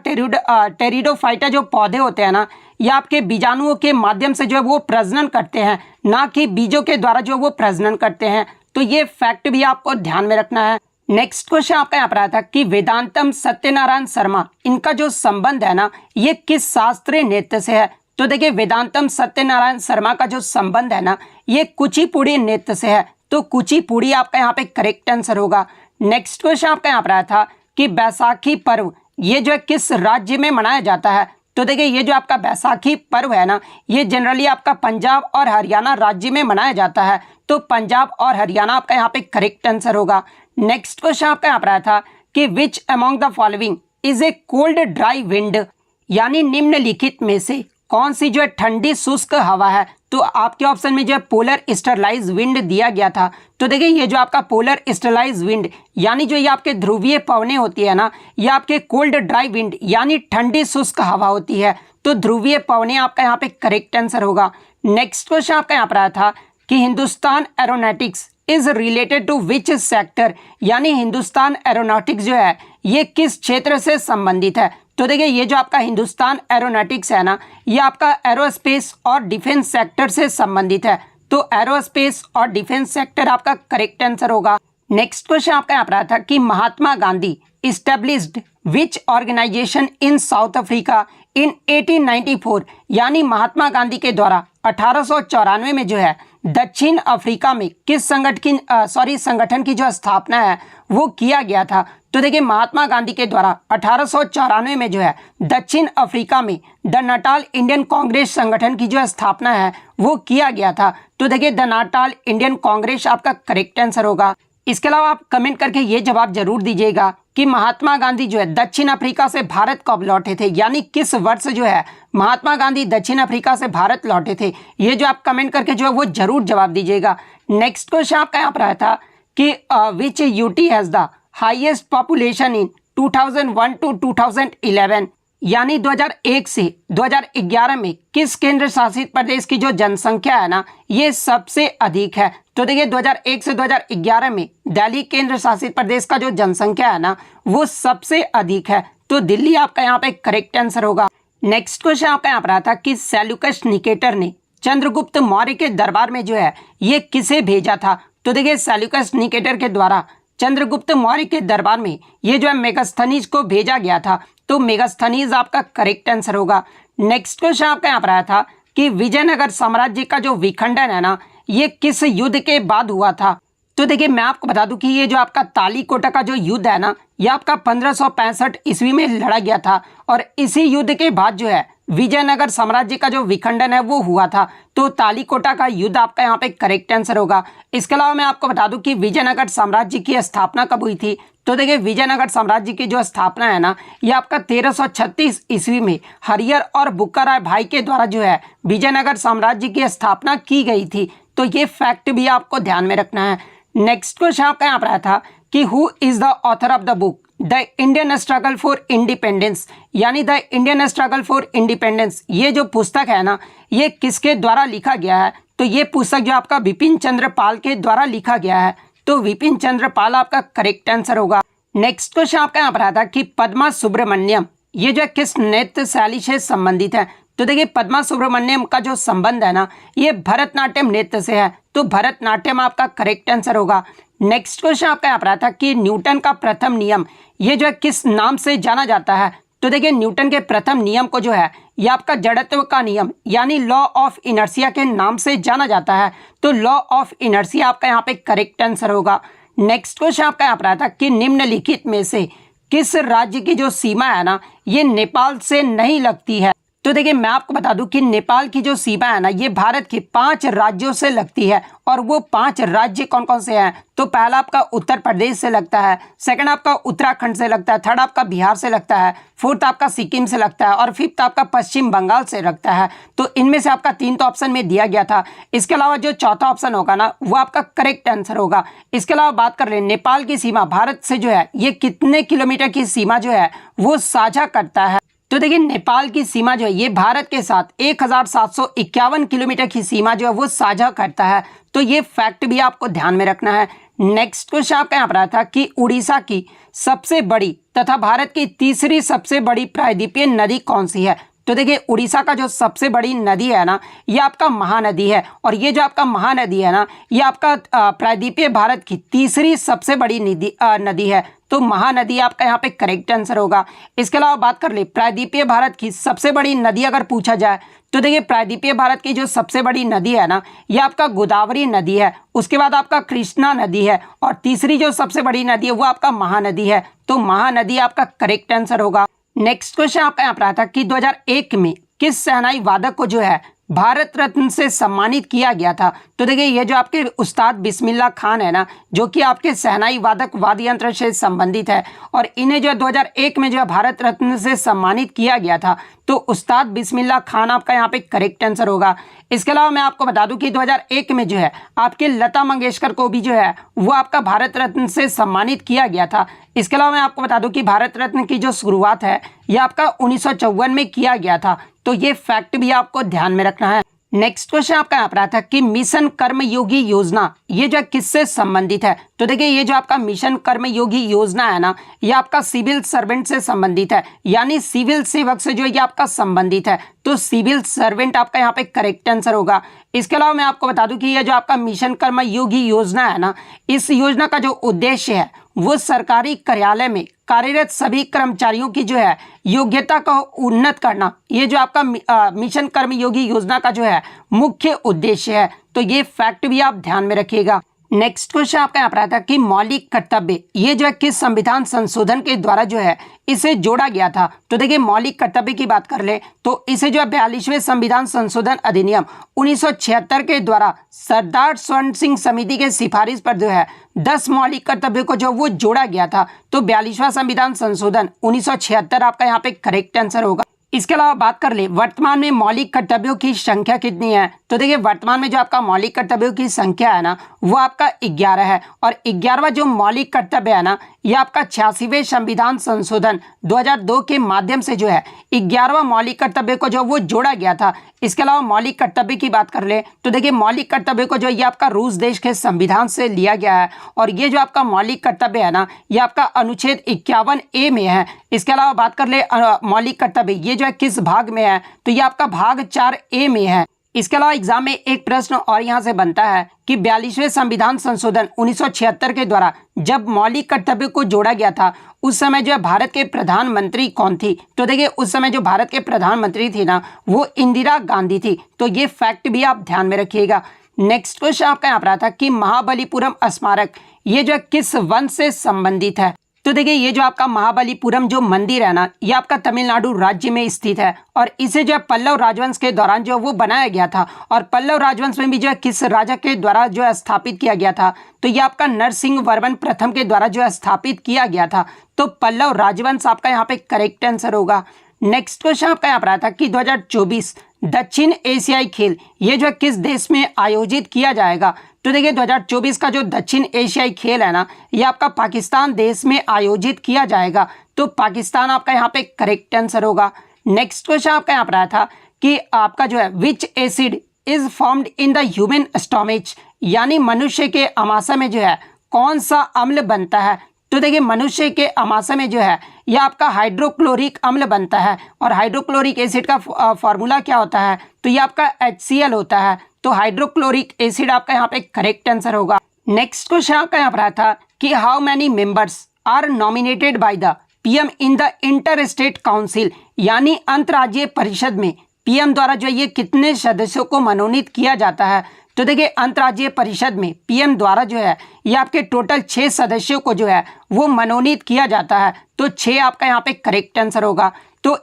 टेरिडोफाइटा जो पौधे होते हैं ना ये आपके बीजाणुओं के माध्यम से जो है वो प्रजनन करते हैं, ना कि बीजों के द्वारा जो वो प्रजनन करते हैं। तो ये फैक्ट भी आपको ध्यान में रखना है। नेक्स्ट क्वेश्चन आपका यहाँ पर आया था कि वेदांतम सत्यनारायण शर्मा इनका जो संबंध है ना ये किस शास्त्रीय नृत्य से है। तो देखिए वेदांतम सत्यनारायण शर्मा का जो संबंध है ना ये कुचिपुड़ी नृत्य से है। तो कुचिपुड़ी आपका यहाँ पे करेक्ट आंसर होगा। नेक्स्ट क्वेश्चन आपका यहाँ पर आया था कि बैसाखी पर्व ये जो है किस राज्य में मनाया जाता है। तो देखिए ये जो आपका बैसाखी पर्व है ना ये जनरली आपका पंजाब और हरियाणा राज्य में मनाया जाता है। तो पंजाब और हरियाणा आपका यहाँ पे करेक्ट आंसर होगा। नेक्स्ट क्वेश्चन आपका यहाँ पर आया था कि which among the following is a cold dry wind, यानी निम्नलिखित में से कौन सी जो है ठंडी शुष्क हवा है। तो आपके ऑप्शन में जो है पोलर स्टरलाइज विंड दिया गया था। तो देखिए ये जो आपका पोलर स्टरलाइज विंड यानी जो ये आपके ध्रुवीय पवनें होती है ना ये आपके कोल्ड ड्राई विंड यानी ठंडी शुष्क हवा होती है। तो ध्रुवीय पवनें आपका यहाँ पे करेक्ट आंसर होगा। नेक्स्ट क्वेश्चन आपका यहाँ पर आया था कि Hindustan aeronautics is related to which sector, यानी हिंदुस्तान एरोनॉटिक्स जो है ये किस क्षेत्र से संबंधित है। तो देखिए ये जो आपका हिंदुस्तान एरोनॉटिक्स है ना ये आपका एरोस्पेस और डिफेंस सेक्टर से संबंधित है। तो एरोस्पेस और डिफेंस सेक्टर आपका करेक्ट आंसर होगा। नेक्स्ट क्वेश्चन आपका यहाँ पर आया था कि Mahatma Gandhi established which organisation in South Africa in 1894, यानी महात्मा गांधी के द्वारा 1894 में जो है दक्षिण अफ्रीका में किस संगठन की जो स्थापना है वो किया गया था? तो देखिए महात्मा गांधी के द्वारा 1894 में जो है दक्षिण अफ्रीका में द नाटाल इंडियन कांग्रेस संगठन की जो स्थापना है वो किया गया था। तो देखिए द नाटाल इंडियन कांग्रेस आपका करेक्ट आंसर होगा। इसके अलावा आप कमेंट करके ये जवाब जरूर दीजिएगा कि महात्मा गांधी जो है दक्षिण अफ्रीका से भारत कब लौटे थे, यानी किस वर्ष जो है महात्मा गांधी दक्षिण अफ्रीका से भारत लौटे थे। ये जो आप कमेंट करके जो है वो जरूर जवाब दीजिएगा। नेक्स्ट क्वेश्चन आपका यहाँ पर आया था कि which UT has the highest population in 2001 to 2011, यानी 2001 से 2011 में किस केंद्र शासित प्रदेश की जो जनसंख्या है ना ये सबसे अधिक है? तो देखिए 2001 से 2011 में दिल्ली केंद्र शासित प्रदेश का जो जनसंख्या है ना वो सबसे अधिक है। तो दिल्ली आपका यहाँ पे करेक्ट आंसर होगा। नेक्स्ट क्वेश्चन आपका यहाँ पर आता कि सेल्यूकस निकेटर ने चंद्रगुप्त मौर्य के दरबार में जो है ये किसे भेजा था? तो देखिए सेल्यूकस निकेटर के द्वारा चंद्रगुप्त मौर्य के दरबार में ये जो है मेगास्थनीज को भेजा गया था। तो मेगास्थनीज आपका करेक्ट आंसर होगा। नेक्स्ट क्वेश्चन आपका यहाँ पर आया था कि विजयनगर साम्राज्य का जो विखंडन है ना ये किस युद्ध के बाद हुआ था? तो देखिए मैं आपको बता दूं कि ये जो आपका तालीकोटा का जो युद्ध है ना ये आपका 1565 ईस्वी में लड़ा गया था और इसी युद्ध के बाद जो है विजयनगर साम्राज्य का जो विखंडन है वो हुआ था। तो तालीकोटा का युद्ध आपका यहाँ पे करेक्ट आंसर होगा। इसके अलावा मैं आपको बता दूं कि विजयनगर साम्राज्य की स्थापना कब हुई थी? तो देखिए विजयनगर साम्राज्य की जो स्थापना है ना ये आपका 1336 ईस्वी में हरियर और बुक्का राय भाई के द्वारा जो है विजयनगर साम्राज्य की स्थापना की गई थी। तो ये फैक्ट भी आपको ध्यान में रखना है। नेक्स्ट क्वेश्चन आपका यहाँ पर आया था कि who is the author of the book the Indian struggle for independence, यानी the Indian struggle for independence ये जो पुस्तक है ना ये किसके द्वारा लिखा गया है? तो ये पुस्तक जो आपका विपिन चंद्र पाल के द्वारा लिखा गया है। तो विपिन चंद्र पाल आपका करेक्ट आंसर होगा। नेक्स्ट क्वेश्चन आपका यहाँ पर आता कि पद्मा सुब्रमण्यम ये जो किस नृत्य शैली से संबंधित है? तो देखिए पद्मा सुब्रमण्यम का जो संबंध है ना ये भरतनाट्यम नृत्य से है। तो भरतनाट्यम आपका करेक्ट आंसर होगा। नेक्स्ट क्वेश्चन आपका यहाँ पर आता कि न्यूटन का प्रथम नियम ये जो है किस नाम से जाना जाता है? तो देखिए न्यूटन के प्रथम नियम को जो है ये आपका जड़त्व का नियम यानी लॉ ऑफ इनर्शिया के नाम से जाना जाता है। तो लॉ ऑफ इनर्शिया आपका यहाँ पे करेक्ट आंसर होगा। नेक्स्ट क्वेश्चन आपका यहाँ पर आता कि निम्नलिखित में से किस राज्य की जो सीमा है ना ये नेपाल से नहीं लगती है? तो देखिए मैं आपको बता दूं कि नेपाल की जो सीमा है ना ये भारत के 5 राज्यों से लगती है और वो 5 राज्य कौन कौन से हैं? तो पहला आपका उत्तर प्रदेश से लगता है, सेकंड आपका उत्तराखंड से लगता है, थर्ड आपका बिहार से लगता है, फोर्थ आपका सिक्किम से लगता है और फिफ्थ आपका पश्चिम बंगाल से लगता है। तो इनमें से आपका 3 तो ऑप्शन में दिया गया था। इसके अलावा जो चौथा ऑप्शन होगा ना वो आपका करेक्ट आंसर होगा। इसके अलावा बात कर ले नेपाल की सीमा भारत से जो है ये कितने किलोमीटर की सीमा जो है वो साझा करता है? तो देखिए नेपाल की सीमा जो है ये भारत के साथ 1751 किलोमीटर की सीमा जो है वो साझा करता है। तो ये फैक्ट भी आपको ध्यान में रखना है। नेक्स्ट क्वेश्चन आपका यहाँ पर आया था कि उड़ीसा की सबसे बड़ी तथा भारत की तीसरी सबसे बड़ी प्रायद्वीपीय नदी कौन सी है? तो देखिए उड़ीसा का जो सबसे बड़ी नदी है ना ये आपका महानदी है और ये जो आपका महानदी है ना ये आपका प्रायद्वीपीय भारत की तीसरी सबसे बड़ी नदी है। तो महानदी आपका यहाँ पे करेक्ट आंसर होगा। इसके अलावा बात कर ले प्रायद्वीपीय भारत की सबसे बड़ी नदी अगर पूछा जाए तो देखिए प्रायद्वीपीय भारत की जो सबसे बड़ी नदी है ना ये आपका गोदावरी नदी है, उसके बाद आपका कृष्णा नदी है और तीसरी जो सबसे बड़ी नदी है वो आपका महानदी है। तो महानदी आपका करेक्ट आंसर होगा। नेक्स्ट क्वेश्चन आपका यहाँ पर आता कि 2001 में किस शहनाई वादक को जो है भारत रत्न से सम्मानित किया गया था? तो देखिए ये जो आपके उस्ताद बिस्मिल्लाह खान है ना जो कि आपके शहनाई वादक वाद्य यंत्र से संबंधित है और इन्हें जो 2001 में जो है भारत रत्न से सम्मानित किया गया था। तो उस्ताद बिस्मिल्लाह खान आपका यहाँ पे करेक्ट आंसर होगा। इसके अलावा मैं आपको बता दूं कि 2001 में जो है आपके लता मंगेशकर को भी जो है वो आपका भारत रत्न से सम्मानित किया गया था। इसके अलावा मैं आपको बता दूं कि भारत रत्न की जो शुरुआत है ये आपका 1954 में किया गया था। तो ये फैक्ट भी आपको ध्यान में रखना है। नेक्स्ट क्वेश्चन आपका यहाँ पर आता है कि मिशन कर्मयोगी योजना ये जो किससे संबंधित है? तो देखिए ये जो आपका मिशन कर्मयोगी योजना है ना ये आपका सिविल सर्वेंट से संबंधित है, यानी सिविल सेवक से जो ये आपका संबंधित है। तो सिविल सर्वेंट आपका यहाँ पे करेक्ट आंसर होगा। इसके अलावा मैं आपको बता दूं कि ये जो आपका मिशन कर्मयोगी योजना है ना इस योजना का जो उद्देश्य है वो सरकारी कार्यालय में कार्यरत सभी कर्मचारियों की जो है योग्यता को उन्नत करना, ये जो आपका मिशन कर्मयोगी योजना का जो है मुख्य उद्देश्य है। तो ये फैक्ट भी आप ध्यान में रखिएगा। नेक्स्ट क्वेश्चन आपका यहाँ पर आता है कि मौलिक कर्तव्य ये जो है किस संविधान संशोधन के द्वारा जो है इसे जोड़ा गया था। तो देखिए मौलिक कर्तव्य की बात कर ले तो इसे जो है 42वें संविधान संशोधन अधिनियम 1976 के द्वारा सरदार स्वर्ण सिंह समिति के सिफारिश पर जो है 10 मौलिक कर्तव्यों को जो वो जोड़ा गया था। तो 42वां संविधान संशोधन 1976 आपका यहाँ पे करेक्ट आंसर होगा। इसके अलावा बात कर ले वर्तमान में मौलिक कर्तव्यों की संख्या कितनी है। तो देखिए वर्तमान में जो आपका मौलिक कर्तव्यों की संख्या है ना वो आपका 11 है और 11वां जो मौलिक कर्तव्य है ना ये आपका 86वें संविधान संशोधन 2002 के माध्यम से जो है 11वां मौलिक कर्तव्य को जो वो जोड़ा गया था। इसके अलावा मौलिक कर्तव्य की बात कर ले तो देखिए मौलिक कर्तव्य को जो ये आपका रूस देश के संविधान से लिया गया है और ये जो आपका मौलिक कर्तव्य है ना ये आपका अनुच्छेद 51A में है। इसके अलावा बात कर ले मौलिक कर्तव्य ये जो है किस भाग में है। तो ये आपका भाग 4A में है। इसके अलावा एग्जाम में एक प्रश्न और यहाँ से बनता है कि 42वें संविधान संशोधन 1976 के द्वारा जब मौलिक कर्तव्य को जोड़ा गया था उस समय जो है भारत के प्रधानमंत्री कौन थी। तो देखिए उस समय जो भारत के प्रधानमंत्री थी ना वो इंदिरा गांधी थी। तो ये फैक्ट भी आप ध्यान में रखिएगा। नेक्स्ट क्वेश्चन आपका यहाँ पर आता है कि महाबलीपुरम स्मारक ये जो है किस वन से संबंधित है। तो देखिए ये जो आपका महाबलीपुरम जो मंदिर है ना ये आपका तमिलनाडु राज्य में स्थित है और इसे जो है पल्लव राजवंश के दौरान जो वो बनाया गया था और पल्लव राजवंश में भी जो है किस राजा के द्वारा जो है स्थापित किया गया था। तो ये आपका नरसिंह वर्मन प्रथम के द्वारा जो है स्थापित किया गया था। तो पल्लव राजवंश आपका यहाँ पे करेक्ट आंसर होगा। नेक्स्ट क्वेश्चन आपका यहाँ पर आता है कि 2024 दक्षिण एशियाई खेल ये जो है किस देश में आयोजित किया जाएगा। तो देखिए 2024 का जो दक्षिण एशियाई खेल है ना ये आपका पाकिस्तान देश में आयोजित किया जाएगा। तो पाकिस्तान आपका यहाँ पे करेक्ट आंसर होगा। नेक्स्ट क्वेश्चन आपका यहाँ पर आया था कि आपका जो है which acid is formed in the human stomach यानी मनुष्य के आमाशय में जो है कौन सा अम्ल बनता है। तो देखिए मनुष्य के आमाशय में जो है यह आपका हाइड्रोक्लोरिक अम्ल बनता है और हाइड्रोक्लोरिक एसिड का फॉर्मूला क्या होता है। तो ये आपका HCl होता है। तो हाइड्रोक्लोरिक एसिड आपका यहाँ पे करेक्ट आंसर होगा। नेक्स्ट क्वेश्चन आपका यहाँ पर आया था कि how many members are nominated by the PM in the inter state council यानी अंतर्राज्यीय परिषद में PM द्वारा जो ये कितने सदस्यों को मनोनीत किया जाता है। तो देखिए अंतर्राज्यीय परिषद में PM द्वारा जो है ये आपके टोटल 6 सदस्यों को जो है वो मनोनीत किया जाता है। तो 6 आपका यहाँ पे करेक्ट आंसर होगा। तो